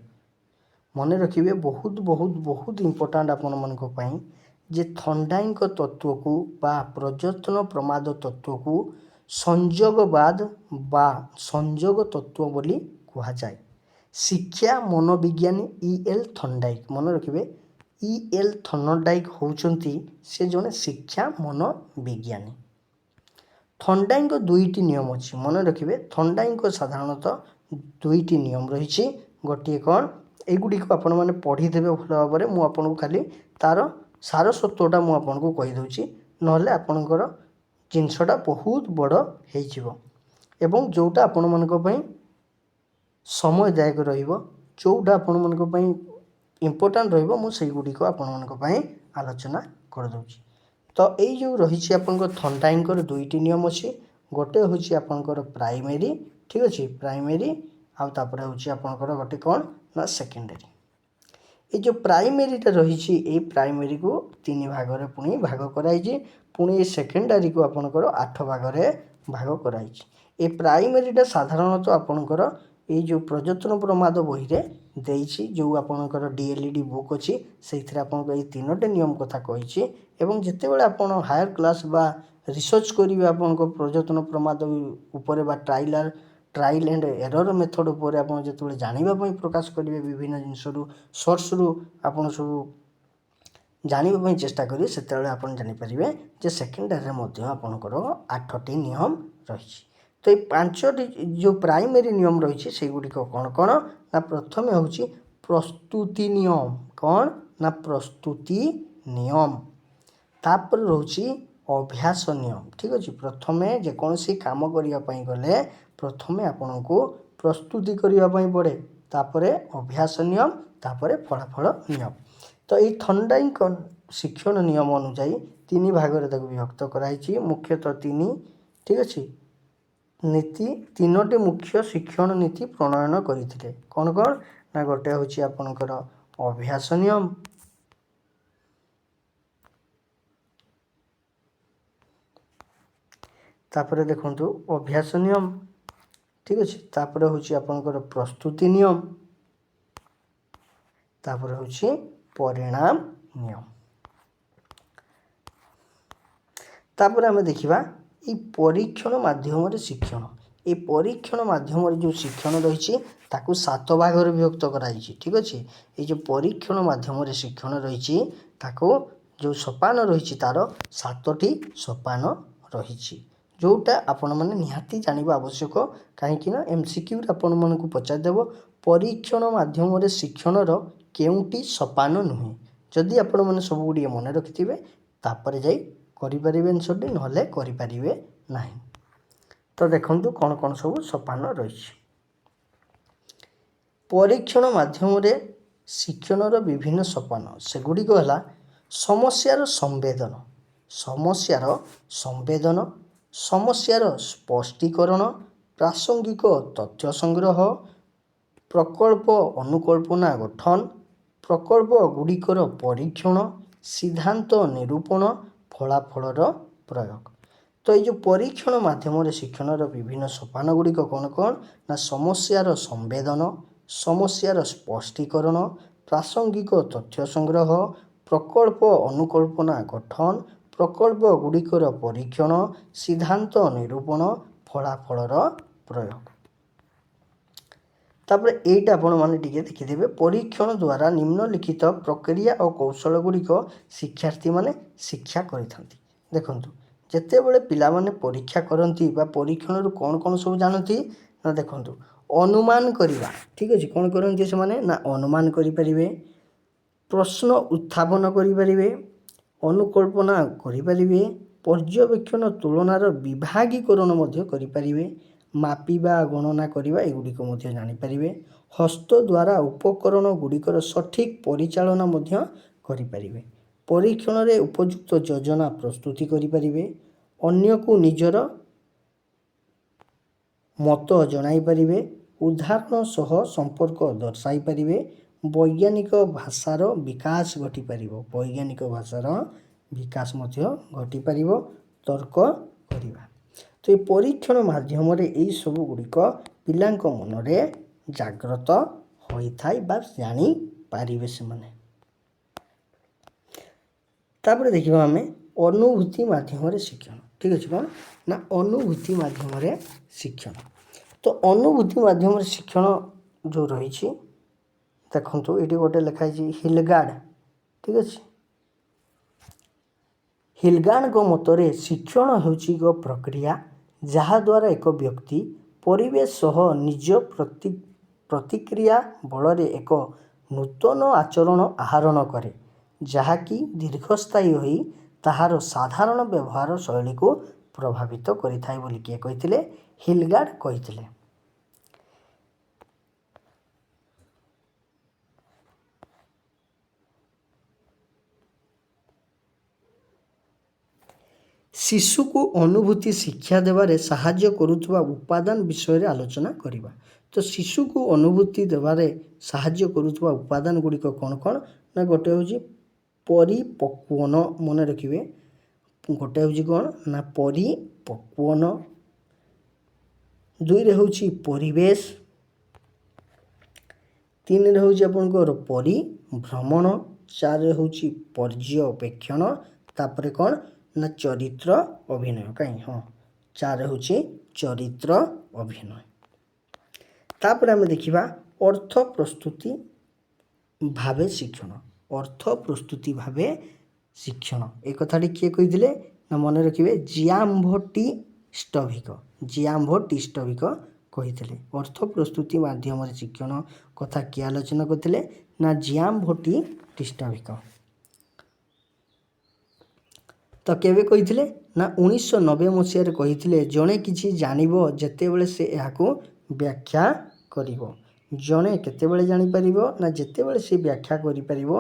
मन रखिए बहुत बहुत बहुत इंपोर्टाट आपण जे थर्नडाइक तत्व को बा प्रजत्न प्रमाद तत्व को संयोगवाद बा संयोग तत्व बोली कहुए। शिक्षा मनोविज्ञानी ई.एल. थर्नडाइक मन रखिए ई.एल. थर्नडाइक होउचंती से जने शिक्षा मनोविज्ञानी। थर्नडाइक दुईटी नियम अच्छी मन रखिए थर्नडाइक साधारणतः दुईटी नियम रही गोटे कौन एगुड़िक आपण मैंने पढ़ीदे भल भाव में मुझे खाली तार सारस्वतटा मुझे कहीदे ना आपणकर जिनसटा बहुत बड़ हो जोटा आपण मान समयदायक रोटा आपण मान इम्पोर्टाट रुगुड़िक आपण आलोचना करदे। तो यही जो रही आपंकर थर्नडाइक दुईटी नियम अच्छी गोटे हूँ आपंकर प्राइमेरी ठीक अच्छे प्राइमेरी आउे हूँ गोटे कौन ना सेकेंडरी। ये जो प्राइमेरीटा रही प्राइमेरी को 3 भाग में पुणी भाग कराई पुणी सेकेंडरी को आपंकर 8 भाग में भाग कराई। ये प्राइमेरीटा साधारणतः आपंकर ये जो प्रजत्न प्रमाद बही रे जो आपंकर डीएलईडी बुक अच्छी से आपको ये 3टे नियम कथा कही एवं जिते बड़े आप हायर क्लास बा रिसर्च करेंगे आप प्रजत्न प्रमाद उपरे बा ट्रायल एंड एरर मेथड उपर आप जो जानापी प्रकाश करेंगे विभिन्न जिनसरू सोर्स रु आपड़ सब जानापी चेष्टा करेंगे से आप जानीपारे जे सेकेंडरी आपंकर 8टी नियम रही। तो ये 5टी जो प्राइमेरी नियम रही से गुड़िक कौन कौन ना प्रथम हूँ प्रस्तुति नियम कौन ना प्रस्तुति नियम तापर रोची अभ्यास नियम ठीक अच्छे। प्रथम जेकोसी काम करने गले प्रथम आपण को प्रस्तुति करने पड़े तापरे अभ्यास नियम तापरे फलाफल नियम। तो ये थर्नडाइक शिक्षण नियम अनुଯାयी 3 भाग में विभक्त कराई मुख्यतः 3 ठीक अच्छे नीति 3टी मुख्य शिक्षण नीति प्रणयन करते कौन कौन ना गोटे हूँ आपणकर अभ्यास नियम तापरे देखंतु अभ्यास नियम ठीक अच्छे तापरे हूँ आपणकर प्रस्तुति नियम तापरे हूँ परिणाम नियम। तापर आम देखा ये परीक्षण माध्यम शिक्षण ये परीक्षण माध्यम जो शिक्षण रही 7 भाग में विभक्त कराई ठीक अच्छे। ये जो परीक्षण माध्यम शिक्षण रही जो सोपान रही तार 7टी सोपान रही जोटा आपण मैंने निहाती जानवा आवश्यक कहीं एमसीक्यू आपण मन को पचारदेव परीक्षण माध्यम शिक्षणर केउटी सोपान नुहे जदि आपण मैंने सब गुड़िए मन रखिथे तापर जाई करें आंसरटी ना करें ना। तो देखो कौन कौन सब सोपान रही परीक्षण माध्यम शिक्षणर विभिन्न सोपान सेगुड़िक है समस्यार संवेदन समस्यार स्पष्टीकरण प्रासंगिक तथ्य संग्रह प्रकल्प अनुकल्पना गठन प्रकल्प गुड़िकर परीक्षण सिद्धांत निरूपण फलाफलर प्रयोग। तो ये जो परीक्षण माध्यम शिक्षणर विभिन्न सोपान गुड़िक कौन कौन ना समस्यार संवेदन ସମସ୍ୟାର ସ୍ପଷ୍ଟୀକରଣ, ପ୍ରାସଙ୍ଗିକ ତଥ୍ୟ ସଂଗ୍ରହ, ପ୍ରକଳ୍ପ ଅନୁକଳ୍ପନା ଗଠନ, ପ୍ରକଳ୍ପ ଗୁଡ଼ିକର ପରୀକ୍ଷଣ, ସିଦ୍ଧାନ୍ତ ନିରୂପଣ, ଫଳାଫଳର ପ୍ରୟୋଗ। ତାପରେ ଏଇଟା ଆପଣମାନେ ଟିକେ ଦେଖିଦେବେ, ପରୀକ୍ଷଣ ଦ୍ୱାରା ନିମ୍ନଲିଖିତ ପ୍ରକ୍ରିୟା ଓ କୌଶଳ ଗୁଡ଼ିକ ଶିକ୍ଷାର୍ଥୀମାନେ ଶିକ୍ଷା କରିଥାନ୍ତି। ଦେଖନ୍ତୁ, ଯେତେବେଳେ ପିଲାମାନେ ପରୀକ୍ଷା କରନ୍ତି ବା ପରୀକ୍ଷଣରୁ କ'ଣ କ'ଣ ସବୁ ଜାଣନ୍ତି ନା ଦେଖନ୍ତୁ, ଅନୁମାନ କରିବା। ଠିକ୍ ଅଛି, କ'ଣ କରନ୍ତି ସେମାନେ ନା ଅନୁମାନ କରିପାରିବେ, ପ୍ରଶ୍ନ ଉତ୍ଥାପନ କରିପାରିବେ, ଅନୁକଳ୍ପନା କରିପାରିବେ, ପର୍ଯ୍ୟବେକ୍ଷଣ ତୁଳନାର ବିଭାଗୀକରଣ ମଧ୍ୟ କରିପାରିବେ, ମାପିବା ଗଣନା କରିବା ଏଗୁଡ଼ିକ ମଧ୍ୟ ଜାଣିପାରିବେ, ହସ୍ତ ଦ୍ୱାରା ଉପକରଣ ଗୁଡ଼ିକର ସଠିକ୍ ପରିଚାଳନା ମଧ୍ୟ କରିପାରିବେ, ପରୀକ୍ଷଣରେ ଉପଯୁକ୍ତ ଯୋଜନା ପ୍ରସ୍ତୁତି କରିପାରିବେ, ଅନ୍ୟକୁ ନିଜର ମତ ଜଣାଇପାରିବେ, ଉଦାହରଣ ସହ ସମ୍ପର୍କ ଦର୍ଶାଇ ପାରିବେ, ବୈଜ୍ଞାନିକ ଭାଷାର ବିକାଶ ଘଟିପାରିବ, ବୈଜ୍ଞାନିକ ଭାଷାର ବିକାଶ ମଧ୍ୟ ଘଟିପାରିବ, ତର୍କ କରିବା। ତ ଏ ପରୀକ୍ଷଣ ମାଧ୍ୟମରେ ଏହିସବୁ ଗୁଡ଼ିକ ପିଲାଙ୍କ ମନରେ ଜାଗ୍ରତ ହୋଇଥାଏ ବା ଜାଣିପାରିବେ ସେମାନେ। ତାପରେ ଦେଖିବା ଆମେ ଅନୁଭୂତି ମାଧ୍ୟମରେ ଶିକ୍ଷଣ। ଠିକ୍ ଅଛି, କ'ଣ ନା ଅନୁଭୂତି ମାଧ୍ୟମରେ ଶିକ୍ଷଣ। ତ ଅନୁଭୂତି ମାଧ୍ୟମରେ ଶିକ୍ଷଣ ଯେଉଁ ରହିଛି, ଦେଖନ୍ତୁ ଏଇଠି ଗୋଟେ ଲେଖା ହେଇଛି ହିଲଗାର୍ଡ଼। ଠିକ୍ ଅଛି, ହିଲଗାର୍ଡ଼ଙ୍କ ମତରେ ଶିକ୍ଷଣ ହେଉଛି ଏକ ପ୍ରକ୍ରିୟା ଯାହାଦ୍ୱାରା ଏକ ବ୍ୟକ୍ତି ପରିବେଶ ସହ ନିଜ ପ୍ରତିକ୍ରିୟା ବଳରେ ଏକ ନୂତନ ଆଚରଣ ଆହରଣ କରେ, ଯାହାକି ଦୀର୍ଘସ୍ଥାୟୀ ହୋଇ ତାହାର ସାଧାରଣ ବ୍ୟବହାର ଶୈଳୀକୁ ପ୍ରଭାବିତ କରିଥାଏ ବୋଲି କିଏ କହିଥିଲେ? ହିଲଗାର୍ଡ଼ କହିଥିଲେ। ଶିଶୁକୁ ଅନୁଭୂତି ଶିକ୍ଷା ଦେବାରେ ସାହାଯ୍ୟ କରୁଥିବା ଉପାଦାନ ବିଷୟରେ ଆଲୋଚନା କରିବା। ତ ଶିଶୁକୁ ଅନୁଭୂତି ଦେବାରେ ସାହାଯ୍ୟ କରୁଥିବା ଉପାଦାନ ଗୁଡ଼ିକ କ'ଣ କ'ଣ ନା ଗୋଟେ ହେଉଛି ପରିପକ୍ୱନ, ମନେ ରଖିବେ, ଗୋଟେ ହେଉଛି କ'ଣ ନା ପରିପକ୍ୱନ, ଦୁଇରେ ହେଉଛି ପରିବେଶ, ତିନିରେ ହେଉଛି ଆପଣଙ୍କର ପରିଭ୍ରମଣ, ଚାରିରେ ହେଉଛି ପର୍ଯ୍ୟବେକ୍ଷଣ, ତାପରେ କ'ଣ ନା ଚରିତ୍ର ଅଭିନୟ। କାହିଁ ହଁ, ଚାରି ହେଉଛି ଚରିତ୍ର ଅଭିନୟ। ତାପରେ ଆମେ ଦେଖିବା ଅର୍ଥ ପ୍ରସ୍ତୁତି ଭାବେ ଶିକ୍ଷଣ। ଅର୍ଥ ପ୍ରସ୍ତୁତି ଭାବେ ଶିକ୍ଷଣ ଏ କଥାଟି କିଏ କହିଥିଲେ ନା ମନେ ରଖିବେ, ଜିଆମ୍ଭଟ୍ଟିଷ୍ଟଭିକ। ଜିଆମ୍ଭଟ୍ଟିଷ୍ଟଭିକ କହିଥିଲେ। ଅର୍ଥ ପ୍ରସ୍ତୁତି ମାଧ୍ୟମରେ ଶିକ୍ଷଣ କଥା କିଏ ଆଲୋଚନା କରିଥିଲେ ନା ଜିଆମ୍ଭଟ୍ଟିଷ୍ଟଭିକ। ତ କେବେ କହିଥିଲେ ନା 1990 ମସିହାରେ କହିଥିଲେ, ଜଣେ କିଛି ଜାଣିବ ଯେତେବେଳେ ସେ ଏହାକୁ ବ୍ୟାଖ୍ୟା କରିବ। ଜଣେ କେତେବେଳେ ଜାଣିପାରିବ ନା ଯେତେବେଳେ ସେ ବ୍ୟାଖ୍ୟା କରିପାରିବ,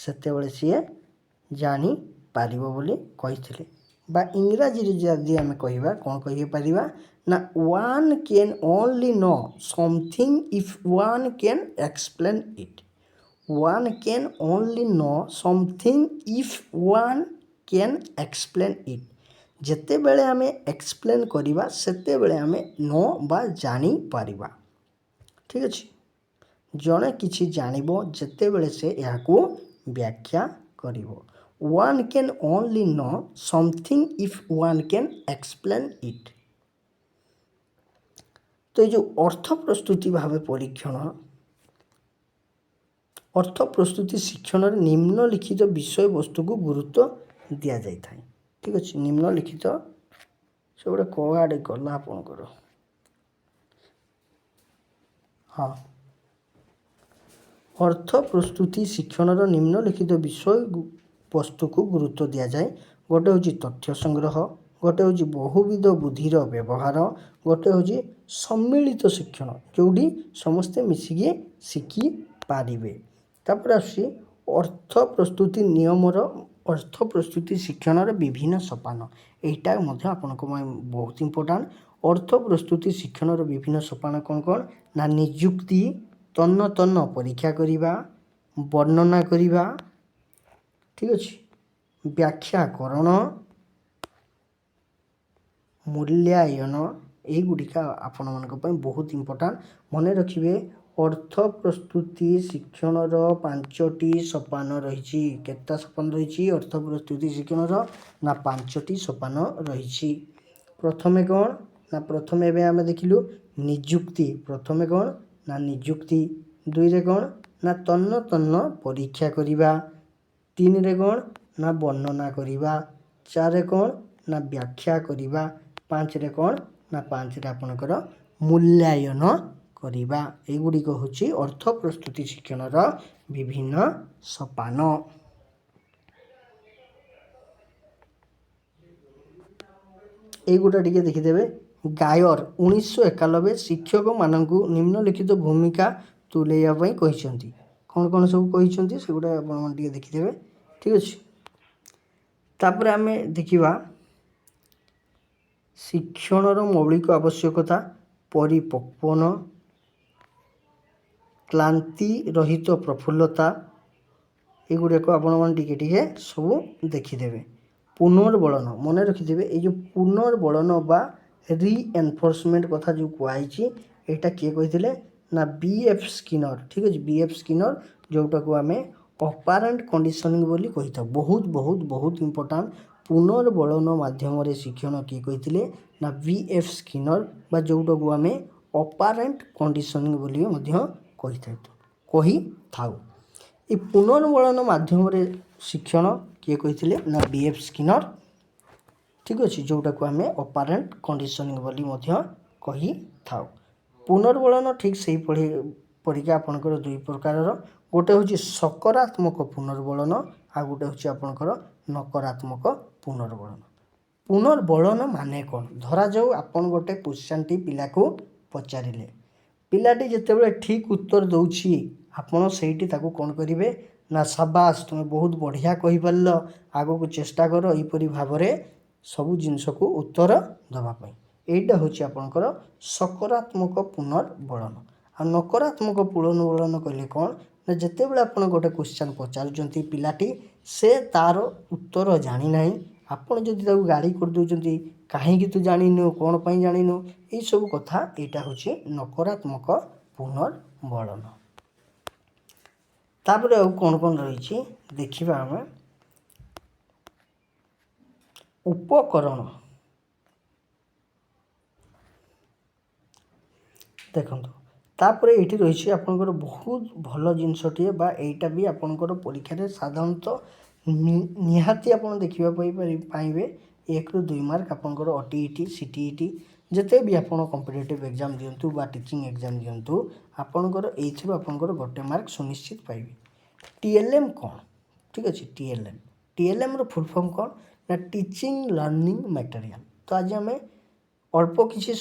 ସେତେବେଳେ ସିଏ ଜାଣିପାରିବ ବୋଲି କହିଥିଲେ। ବା ଇଂରାଜୀରେ ଯଦି ଆମେ କହିବା, କ'ଣ କହିପାରିବା ନା one can only know something if one can explain it. One can only know something if one can explain it. ଯେତେବେଳେ ଆମେ ଏକ୍ସପ୍ଲେନ୍ କରିବା ସେତେବେଳେ ଆମେ ନ ବା ଜାଣିପାରିବା। ଠିକ୍ ଅଛି, ଜଣେ କିଛି ଜାଣିବ ଯେତେବେଳେ ସେ ଏହାକୁ ବ୍ୟାଖ୍ୟା କରିବ। One can only know something if one can explain it. ତ ଏଇ ଯେଉଁ ଅର୍ଥ ପ୍ରସ୍ତୁତି ଭାବେ ପରୀକ୍ଷଣ, ଅର୍ଥ ପ୍ରସ୍ତୁତି ଶିକ୍ଷଣରେ ନିମ୍ନଲିଖିତ ବିଷୟବସ୍ତୁକୁ ଗୁରୁତ୍ୱ ଦିଆଯାଇଥାଏ। ଠିକ୍ ଅଛି, ନିମ୍ନଲିଖିତ ସେଗୁଡ଼ା କୁଆଡ଼େ ଗଲା ଆପଣଙ୍କର? ହଁ, ଅର୍ଥ ପ୍ରସ୍ତୁତି ଶିକ୍ଷଣର ନିମ୍ନଲିଖିତ ବିଷୟବସ୍ତୁକୁ ଗୁରୁତ୍ୱ ଦିଆଯାଏ। ଗୋଟେ ହେଉଛି ତଥ୍ୟ ସଂଗ୍ରହ, ଗୋଟେ ହେଉଛି ବହୁବିଧ ବୁଦ୍ଧିର ବ୍ୟବହାର, ଗୋଟେ ହେଉଛି ସମ୍ମିଳିତ ଶିକ୍ଷଣ, ଯେଉଁଠି ସମସ୍ତେ ମିଶିକି ଶିଖିପାରିବେ। ତାପରେ ଆସୁଛି ଅର୍ଥ ପ୍ରସ୍ତୁତି ନିୟମର, ଅର୍ଥ ପ୍ରସ୍ତୁତି ଶିକ୍ଷଣର ବିଭିନ୍ନ ସୋପାନ। ଏଇଟା ମଧ୍ୟ ଆପଣଙ୍କ ପାଇଁ ବହୁତ ଇମ୍ପୋର୍ଟାଣ୍ଟ। ଅର୍ଥ ପ୍ରସ୍ତୁତି ଶିକ୍ଷଣର ବିଭିନ୍ନ ସୋପାନ କ'ଣ କ'ଣ ନା ନିଯୁକ୍ତି, ତନ୍ନ ତନ୍ନ ପରୀକ୍ଷା କରିବା, ବର୍ଣ୍ଣନା କରିବା, ଠିକ୍ ଅଛି, ବ୍ୟାଖ୍ୟାକରଣ, ମୂଲ୍ୟାୟନ, ଏଇଗୁଡ଼ିକ ଆପଣମାନଙ୍କ ପାଇଁ ବହୁତ ଇମ୍ପୋର୍ଟାଣ୍ଟ। ମନେ ରଖିବେ, अर्थ प्रस्तुति शिक्षणर 5टी सोपान रही। केता सोपान रही अर्थ प्रस्तुति शिक्षणर ना 5टी सोपान रही। प्रथमे कौन ना प्रथम एवं आम देखिलु निजुक्ति। प्रथमे कौन ना निजुक्ति। 2 रे कौन ना तन्न तन्न परीक्षा करिबा। 3 रे कौन ना वर्णना करिबा। 4 रे कौन ना व्याख्या करिबा। 5 रे कौन ना 5 रे आपनकर मूल्यांकन करिबा। एगुड़िक होची अर्थ प्रस्तुति शिक्षणर विभिन्न सोपान। एगुड़ा टिके देखिदेवे। गायर 1991 शिक्षक मानकु निम्नलिखित भूमिका तुलैया पई कहिसंती। कौन कौन सब कहिसंती सेगुड़ा आपण टिके देखिदेवे। ठीक अछि। तापर आमे देखिबा शिक्षणर मौलिक आवश्यकता, परिपक्वन, क्लांति रहित प्रफुल्लता, एगुड़ाक आपण टिके टिके सब देखिदेवे। पुनर्बलन मन रखिदेवे। ये जो पुनर्बलन बा रीएनफोर्समेंट कथा जो कहई एटा किए कही ना बीएफ स्किनर। ठीक है, बीएफ स्किनर जोटा को आम ऑपरेंट कंडीशनिंग बोली कही था। बहुत बहुत बहुत इंपोर्टेंट। पुनर्बलन माध्यम शिक्षण किए कही ना बीएफ स्किनर बा जोटा को आम ऑपरेंट कंडीशनिंग बोली कही था। ये पुनर्बलन माध्यम शिक्षण किए कही ना बीएफ स्किनर। ठीक अच्छे, जोटा को आम ऑपरेंट कंडीशनिंग बोली कही था। पुनर्बलन ठीक से परीक्षा आपंकर 2 प्रकार। गोटे हूँ सकारात्मक पुनर्बलन आ गोटे हूँ आपंकर नकारात्मक पुनर्बलन। पुनर्बलन माने कौन? धरा जाऊ आपन गोटे क्वेश्चन टी पिला को पचारिले, पिलाटी जितेबाला ठीक उत्तर दौची आपड़ से कौन करेंगे ना शाबाश तुम बहुत बढ़िया कही पार, आगो को चेष्टा कर यहीपरी भाव में सबू जिनस को उत्तर दवापाई। यहीटा हूँ आपंकर सकारात्मक पुनर्बलन। आ नकारात्मक पुनर्बलन कहले कौन ना जितेबाला आप गोटे क्वेश्चन पचारुंच पिलाटी से तार उत्तर जानी ना, आपड़ जदि गाड़ी करदे कहीं तू जानिनु कौन पर जानिनु ये सब कथा, यहाँ हूँ नकारात्मक पुनर्बलन। तापर आ कौन कौन रही देखिबा आम। उपकरण देखो, तापर ये रही आपंकर बहुत भल जिनसटे बा एटा भी आपंकर परीक्षा साधारणतः निहाती आप देखा पाइबे 1 ରୁ 2 मार्क आपंकर ओटीईटी सीटीईटी जिते भी आप कॉम्पिटिटिव एग्जाम दिंतु बा टीचिंग एग्जाम दिंतु आपंकर एथरू आपंकर 1 मार्क सुनिश्चित पाइबे। टीएलएम कौन? ठीक अच्छे, टीएलएम रो फुल फॉर्म कौन ना टीचिंग लर्निंग मटेरियल। तो आज आम अल्प किसी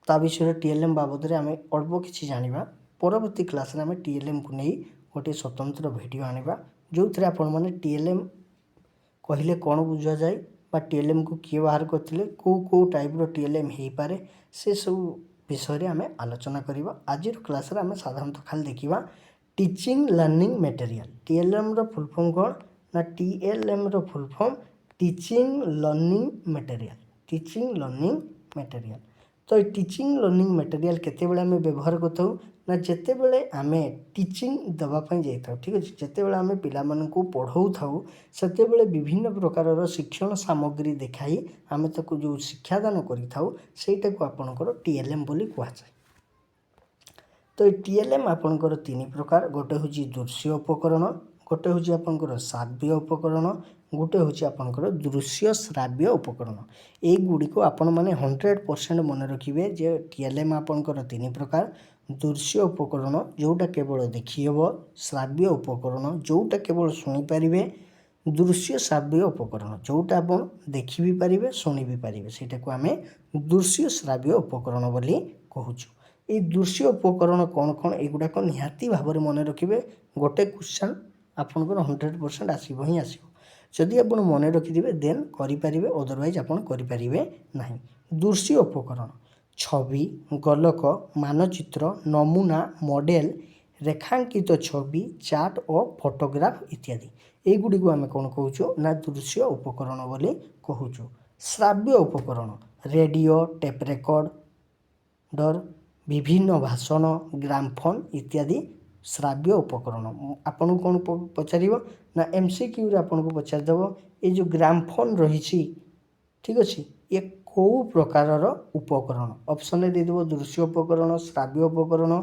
ता विषय टीएलएम बाबद आम अल्प किसी जाना। परवर्ती क्लास में आम टीएलएम को नहीं गोटे स्वतंत्र वीडियो आनिबा जो थे आपण मैंने टीएलएम कहले कौन बुझा जाए बा टीएलएम को किए बाहर करते कौ टाइप रो टीएलएम हो पारे से सब विषय आम आलोचना करवा। आज क्लास आम साधारणतः खाली देखा टीचिंग लर्निंग मटेरियल। टीएलएम रो फुल फॉर्म कौन ना टीएलएम रो full form teaching learning material. Teaching learning material तो टीचिंग लर्निंग मटेरियल केतेबेले आम व्यवहार करथाउ ना जेतेबेले आम टीचिंग दवापाई जाइथाउ। ठीक अच्छे, जेतेबेले आम पिलामानंकु पढ़ाऊ थाउ सेतेबेले विभिन्न प्रकार शिक्षण सामग्री देखाई आम ताकू जो शिक्षादान करिथाउ सेटा को आपनकर टीएलएम बोली कहुए। तो टीएलएम आपनकर 3 प्रकार। गोटे हूँ दृश्य उपकरण, गोटे हूँ आपनकर श्राव्य उपकरण, गोटे हूँ आपनकर दृश्य श्राव्य उपकरण। एगुड़ी को आपण मैंने 100% मन रखिए जे टीएलएम आपनकर 3 प्रकार। दृश्य उपकरण जोटा केवल देखीहब, श्राव्य उपकरण जोटा केवल शुणिपारे, दृश्य श्राव्य उपकरण जोटा आप देखि भी पारे शुणी भी पारे सेटा को आम दृश्य श्राव्य उपकरण बोली कहूँ। ये दृश्य उपकरण कौन कौन एगुड़ाक निहाती भाव में मन रखिए। गोटे क्वेश्चन आपंकर 100% आसब ही आसब। जदि आप मन रखिथे देन करें, अदरवाइज आप करें ना। दृश्य उपकरण छवि, गलक, मानचित्र, नमूना, मॉडल, रेखांकित छवि, चार्ट और फोटोग्राफ इत्यादि एगुड़ी को आम कौन कहूँ ना दृश्य उपकरण बोली कहूँ। श्राव्य उपकरण रेडियो, टेप रेकर्डर, ବିଭିନ୍ନ ଭାଷଣ ଗ୍ରାମଫୋନ୍ ଇତ୍ୟାଦି ଶ୍ରାବ୍ୟ ଉପକରଣ। ଆପଣଙ୍କୁ କ'ଣ ପଚାରିବ ନା MCQରେ ଆପଣଙ୍କୁ ପଚାରିଦେବ ଏ ଯେଉଁ ଗ୍ରାମଫୋନ୍ ରହିଛି ଠିକ୍ ଅଛି ଏ କେଉଁ ପ୍ରକାରର ଉପକରଣ। ଅପସନ୍ରେ ଦେଇଦେବ ଦୃଶ୍ୟ ଉପକରଣ ଶ୍ରାବ୍ୟ ଉପକରଣ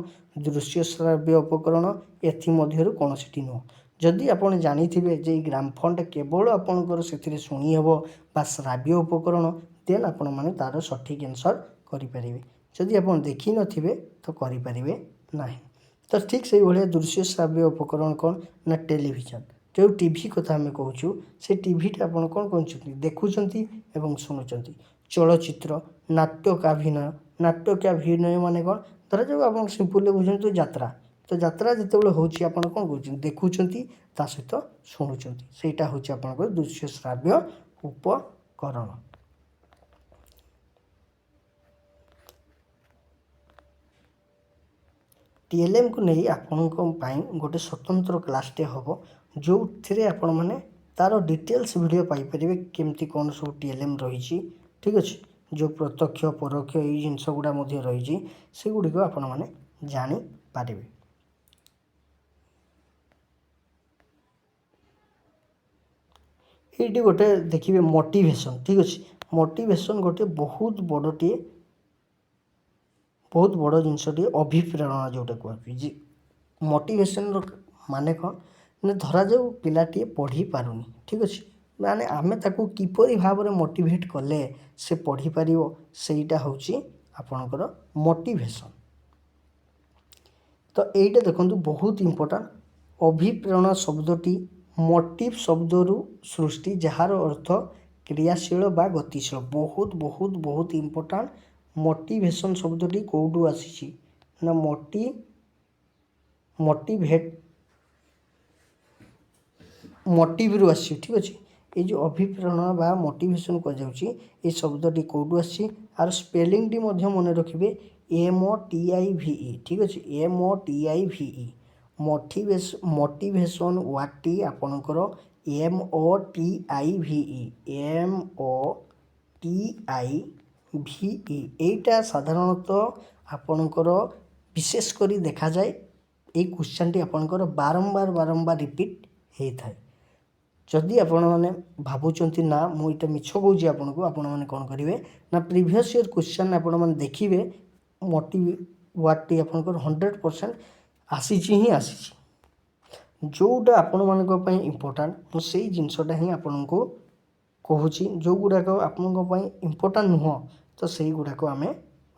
ଦୃଶ୍ୟ ଶ୍ରାବ୍ୟ ଉପକରଣ ଏଥିମଧ୍ୟରୁ କୌଣସିଟି ନୁହଁ। ଯଦି ଆପଣ ଜାଣିଥିବେ ଯେ ଏଇ ଗ୍ରାମଫୋନ୍ଟା କେବଳ ଆପଣଙ୍କର ସେଥିରେ ଶୁଣି ହେବ ବା ଶ୍ରାବ୍ୟ ଉପକରଣ ଦେନ୍ ଆପଣମାନେ ତା'ର ସଠିକ୍ ଆନ୍ସର୍ କରିପାରିବେ। ଯଦି ଆପଣ ଦେଖିନଥିବେ ତ କରିପାରିବେ ନାହିଁ। ତ ଠିକ୍ ସେଇଭଳିଆ ଦୃଶ୍ୟ ଶ୍ରାବ୍ୟ ଉପକରଣ କ'ଣ ନା ଟେଲିଭିଜନ। ଯେଉଁ ଟିଭି କଥା ଆମେ କହୁଛୁ ସେ ଟିଭିଟା ଆପଣ କ'ଣ କରୁଛନ୍ତି ଦେଖୁଛନ୍ତି ଏବଂ ଶୁଣୁଛନ୍ତି। ଚଳଚ୍ଚିତ୍ର ନାଟ୍ୟକାଭିନୟ ମାନେ କ'ଣ ଧରାଯାଉ ଆପଣ ସିମ୍ପଲ୍ରେ ବୁଝନ୍ତୁ ଯାତ୍ରା। ତ ଯାତ୍ରା ଯେତେବେଳେ ହେଉଛି ଆପଣ କ'ଣ କରୁଛନ୍ତି ଦେଖୁଛନ୍ତି ତା ସହିତ ଶୁଣୁଛନ୍ତି। ସେଇଟା ହେଉଛି ଆପଣଙ୍କର ଦୃଶ୍ୟ ଶ୍ରାବ୍ୟ ଉପକରଣ। TLMକୁ ନେଇ ଆପଣଙ୍କ ପାଇଁ ଗୋଟେ ସ୍ୱତନ୍ତ୍ର କ୍ଲାସ୍ଟେ ହେବ ଯେଉଁଥିରେ ଆପଣମାନେ ତା'ର ଡିଟେଲ୍ସ ଭିଡ଼ିଓ ପାଇପାରିବେ କେମିତି କ'ଣ ସବୁ TLM ରହିଛି ଠିକ୍ ଅଛି। ଯେଉଁ ପ୍ରତ୍ୟକ୍ଷ ପରୋକ୍ଷ ଏଇ ଜିନିଷ ଗୁଡ଼ା ମଧ୍ୟ ରହିଛି ସେଗୁଡ଼ିକ ଆପଣମାନେ ଜାଣିପାରିବେ। ଏଇଠି ଗୋଟେ ଦେଖିବେ ମୋଟିଭେସନ୍ ଠିକ୍ ଅଛି। ମୋଟିଭେସନ୍ ଗୋଟେ ବହୁତ ବଡ଼ ଜିନିଷଟିଏ ଅଭିପ୍ରେରଣା ଯେଉଁଟା କୁହାଯାଉଛି ଯେ ମୋଟିଭେସନ୍ର ମାନେ କ'ଣ ନା ଧରାଯାଉ ପିଲାଟିଏ ପଢ଼ିପାରୁନି ଠିକ୍ ଅଛି ମାନେ ଆମେ ତାକୁ କିପରି ଭାବରେ ମୋଟିଭେଟ୍ କଲେ ସେ ପଢ଼ିପାରିବ ସେଇଟା ହେଉଛି ଆପଣଙ୍କର ମୋଟିଭେସନ୍। ତ ଏଇଟା ଦେଖନ୍ତୁ ବହୁତ ଇମ୍ପୋର୍ଟାଣ୍ଟ। ଅଭିପ୍ରେରଣା ଶବ୍ଦଟି ମୋଟିଭ୍ ଶବ୍ଦରୁ ସୃଷ୍ଟି ଯାହାର ଅର୍ଥ କ୍ରିୟାଶୀଳ ବା ଗତିଶୀଳ। ବହୁତ ଇମ୍ପୋର୍ଟାଣ୍ଟ। ମୋଟିଭେସନ୍ ଶବ୍ଦଟି କେଉଁଠୁ ଆସିଛି ନା ମୋଟିଭରୁ ଆସିଛି ଠିକ୍ ଅଛି। ଏଇ ଯେଉଁ ଅଭିପ୍ରେରଣା ବା ମୋଟିଭେସନ୍ କୁହାଯାଉଛି ଏ ଶବ୍ଦଟି କେଉଁଠୁ ଆସିଛି ଆର ସ୍ପେଲିଂଟି ମଧ୍ୟ ମନେ ରଖିବେ MOTIVE ଠିକ୍ ଅଛି MOTIVE। ମୋଟିଭେସନ୍ ୱାର୍ଡ଼ଟି ଆପଣଙ୍କର MOTIVE ଏଇଟା ସାଧାରଣତଃ ଆପଣଙ୍କର ବିଶେଷ କରି ଦେଖାଯାଏ ଏଇ କ୍ୱେଶ୍ଚନ୍ଟି ଆପଣଙ୍କର ବାରମ୍ବାର ରିପିଟ୍ ହେଇଥାଏ। ଯଦି ଆପଣମାନେ ଭାବୁଛନ୍ତି ନା ମୁଁ ଏଇଟା ମିଛ କହୁଛି ଆପଣମାନେ କ'ଣ କରିବେ ନା ପ୍ରିଭିୟସ୍ ଇୟର୍ କ୍ୱେଶ୍ଚନ୍ ଆପଣମାନେ ଦେଖିବେ ମୋଟିଭ୍ ୱାର୍ଡ଼ଟି ଆପଣଙ୍କର 100% ଆସିଛି। ଯେଉଁଟା ଆପଣମାନଙ୍କ ପାଇଁ ଇମ୍ପୋର୍ଟାଣ୍ଟ ମୁଁ ସେଇ ଜିନିଷଟା ହିଁ ଆପଣଙ୍କୁ କହୁଛି। ଯେଉଁଗୁଡ଼ାକ ଆପଣଙ୍କ ପାଇଁ ଇମ୍ପୋର୍ଟାଣ୍ଟ ନୁହଁ ତ ସେଇଗୁଡ଼ାକ ଆମେ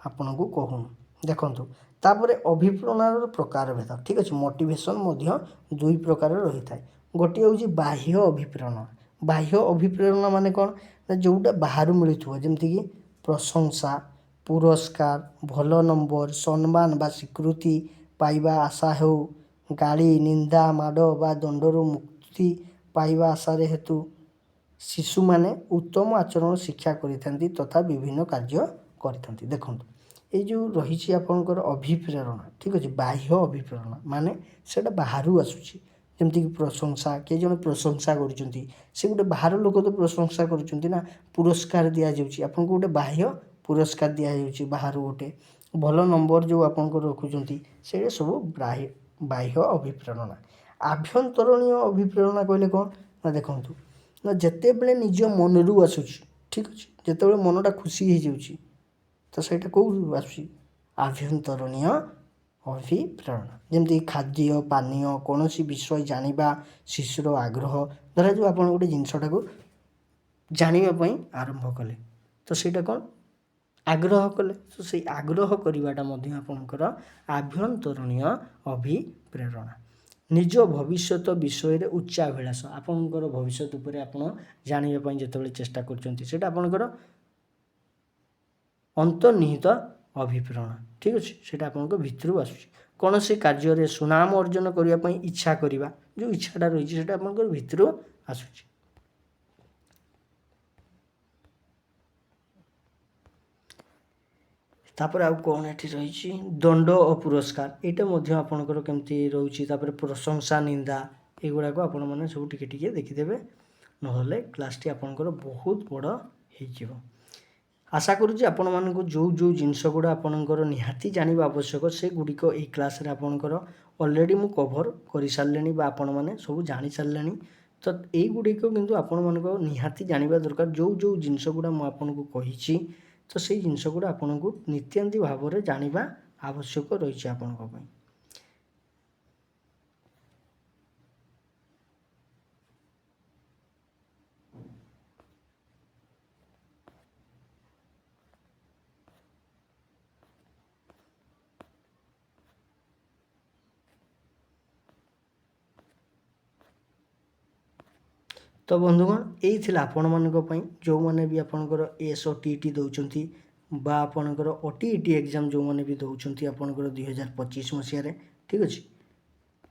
ଆପଣଙ୍କୁ କହୁନୁ। ଦେଖନ୍ତୁ ତାପରେ ଅଭିପ୍ରେରଣାର ପ୍ରକାରଭେଦ ଠିକ୍ ଅଛି। ମୋଟିଭେସନ୍ ମଧ୍ୟ ଦୁଇ ପ୍ରକାର ରହିଥାଏ। ଗୋଟିଏ ହେଉଛି ବାହ୍ୟ ଅଭିପ୍ରେରଣା। ବାହ୍ୟ ଅଭିପ୍ରେରଣା ମାନେ କ'ଣ ନା ଯେଉଁଟା ବାହାରୁ ମିଳୁଥିବ ଯେମିତିକି ପ୍ରଶଂସା ପୁରସ୍କାର ଭଲ ନମ୍ବର ସମ୍ମାନ ବା ସ୍ୱୀକୃତି ପାଇବା ଆଶା ହେଉ ଗାଳି ନିନ୍ଦା ମାଡ଼ ବା ଦଣ୍ଡରୁ ମୁକ୍ତି ପାଇବା ଆଶାରେ ହେତୁ ଶିଶୁମାନେ ଉତ୍ତମ ଆଚରଣ ଶିକ୍ଷା କରିଥାନ୍ତି ତଥା ବିଭିନ୍ନ କାର୍ଯ୍ୟ କରିଥାନ୍ତି। ଦେଖନ୍ତୁ ଏଇ ଯେଉଁ ରହିଛି ଆପଣଙ୍କର ଅଭିପ୍ରେରଣା ଠିକ୍ ଅଛି। ବାହ୍ୟ ଅଭିପ୍ରେରଣା ମାନେ ସେଇଟା ବାହାରୁ ଆସୁଛି ଯେମିତିକି ପ୍ରଶଂସା କିଏ ଜଣେ ପ୍ରଶଂସା କରୁଛନ୍ତି ସେ ଗୋଟେ ବାହାର ଲୋକ ତ ପ୍ରଶଂସା କରୁଛନ୍ତି ନା ପୁରସ୍କାର ଦିଆଯାଉଛି ଆପଣଙ୍କୁ ଗୋଟେ ବାହ୍ୟ ପୁରସ୍କାର ଦିଆଯାଉଛି ବାହାରୁ ଗୋଟେ ଭଲ ନମ୍ବର ଯେଉଁ ଆପଣଙ୍କର ରଖୁଛନ୍ତି ସେଇଟା ସବୁ ବାହ୍ୟ ଅଭିପ୍ରେରଣା। ଆଭ୍ୟନ୍ତରୀଣ ଅଭିପ୍ରେରଣା କହିଲେ କ'ଣ ନା ଦେଖନ୍ତୁ ନା ଯେତେବେଳେ ନିଜ ମନରୁ ଆସୁଛି ଠିକ୍ ଅଛି ଯେତେବେଳେ ମନଟା ଖୁସି ହେଇଯାଉଛି ତ ସେଇଟା କେଉଁଠୁ ଆସୁଛି ଆଭ୍ୟନ୍ତରୀଣ ଅଭିପ୍ରେରଣା। ଯେମିତି ଖାଦ୍ୟ ପାନୀୟ କୌଣସି ବିଷୟ ଜାଣିବା ଶିଶୁର ଆଗ୍ରହ ଧରାଯାଉ ଆପଣ ଗୋଟେ ଜିନିଷଟାକୁ ଜାଣିବା ପାଇଁ ଆରମ୍ଭ କଲେ ତ ସେଇଟା କ'ଣ ଆଗ୍ରହ କଲେ ତ ସେଇ ଆଗ୍ରହ କରିବାଟା ମଧ୍ୟ ଆପଣଙ୍କର ଆଭ୍ୟନ୍ତରୀଣ ଅଭିପ୍ରେରଣା। ନିଜ ଭବିଷ୍ୟତ ବିଷୟରେ ଉଚ୍ଚାଭିଳାଷ ଆପଣଙ୍କର ଭବିଷ୍ୟତ ଉପରେ ଆପଣ ଜାଣିବା ପାଇଁ ଯେତେବେଳେ ଚେଷ୍ଟା କରୁଛନ୍ତି ସେଇଟା ଆପଣଙ୍କର ଅନ୍ତର୍ନିହିତ ଅଭିପ୍ରେରଣା ଠିକ୍ ଅଛି। ସେଇଟା ଆପଣଙ୍କ ଭିତରୁ ଆସୁଛି। କୌଣସି କାର୍ଯ୍ୟରେ ସୁନାମ ଅର୍ଜନ କରିବା ପାଇଁ ଇଚ୍ଛା କରିବା ଯେଉଁ ଇଚ୍ଛାଟା ରହିଛି ସେଇଟା ଆପଣଙ୍କର ଭିତରୁ ଆସୁଛି। ତାପରେ ଆଉ କ'ଣ ଏଠି ରହିଛି ଦଣ୍ଡ ଓ ପୁରସ୍କାର ଏଇଟା ମଧ୍ୟ ଆପଣଙ୍କର କେମିତି ରହୁଛି। ତାପରେ ପ୍ରଶଂସା ନିନ୍ଦା ଏଗୁଡ଼ାକ ଆପଣମାନେ ସବୁ ଟିକେ ଦେଖିଦେବେ ନହେଲେ କ୍ଲାସ୍ଟି ଆପଣଙ୍କର ବହୁତ ବଡ଼ ହେଇଯିବ। आशा करुँच आपण मानक जो जो जिनस गुड़ा आपणकर निहाती जानवा आवश्यक से गुड़िक यही क्लास आपणकर ऑलरेडी मु कवर कर सारे आपण मैंने सब जानी सारे तो यही गुड़िक किंतु आपण मानक निहाती जानवा दरकार जो जो जिनस गुड़ा मुझे कही तो से जिनस गुड़ा आपन को नित्यांती भाव में जानवा आवश्यक रही आपण तो बंधुगण यही थी आपण मानी जो मैंने भी आपंकर एस और टी दौरान बा आपणकर ओटीईटी एग्जाम जो मैंने भी दौरान आपंकर 2025 मसीह ठीक अच्छे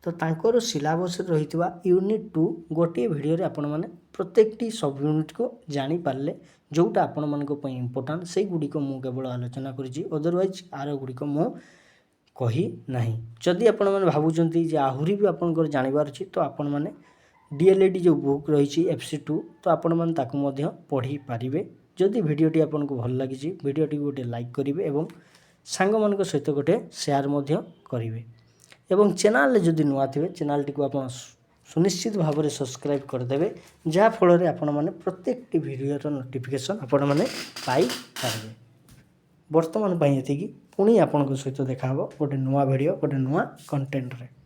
तो तांकर सिलेबस रही यूनिट 2 गोटे भिडियो आपण मैंने प्रत्येक सब यूनिट को जानी पारे जोटा आपण मानक इम्पोर्टाट से गुड़िक मु केवल आलोचना करी अदरवाइज आर गुड़िक मु कही नहीं जदि आपण मैंने भावुं आहरी भी आपंकर जानवर अच्छी तो आपण मैंने डीएलएडी जो बुक रही FC2 तो आपण मैंने ताकू पढ़ी पारे जदि भिडटी आपको भल लगी भिडटी गोटे लाइक करेंगे और सांग मान सहित गोटे शेयर करेंगे एवं चैनल जदि नुआ थे चैनल टी आप सुनिश्चित भाव में सब्सक्राइब करदे जहाँफल आपण मैंने प्रत्येक भिडियो नोटिफिकेशन आपण मैंने पाई पारे बर्तमान ये पुणी आपण सहित देखा गोटे नुआ भिडियो गोटे नुआ कंटेंट रे।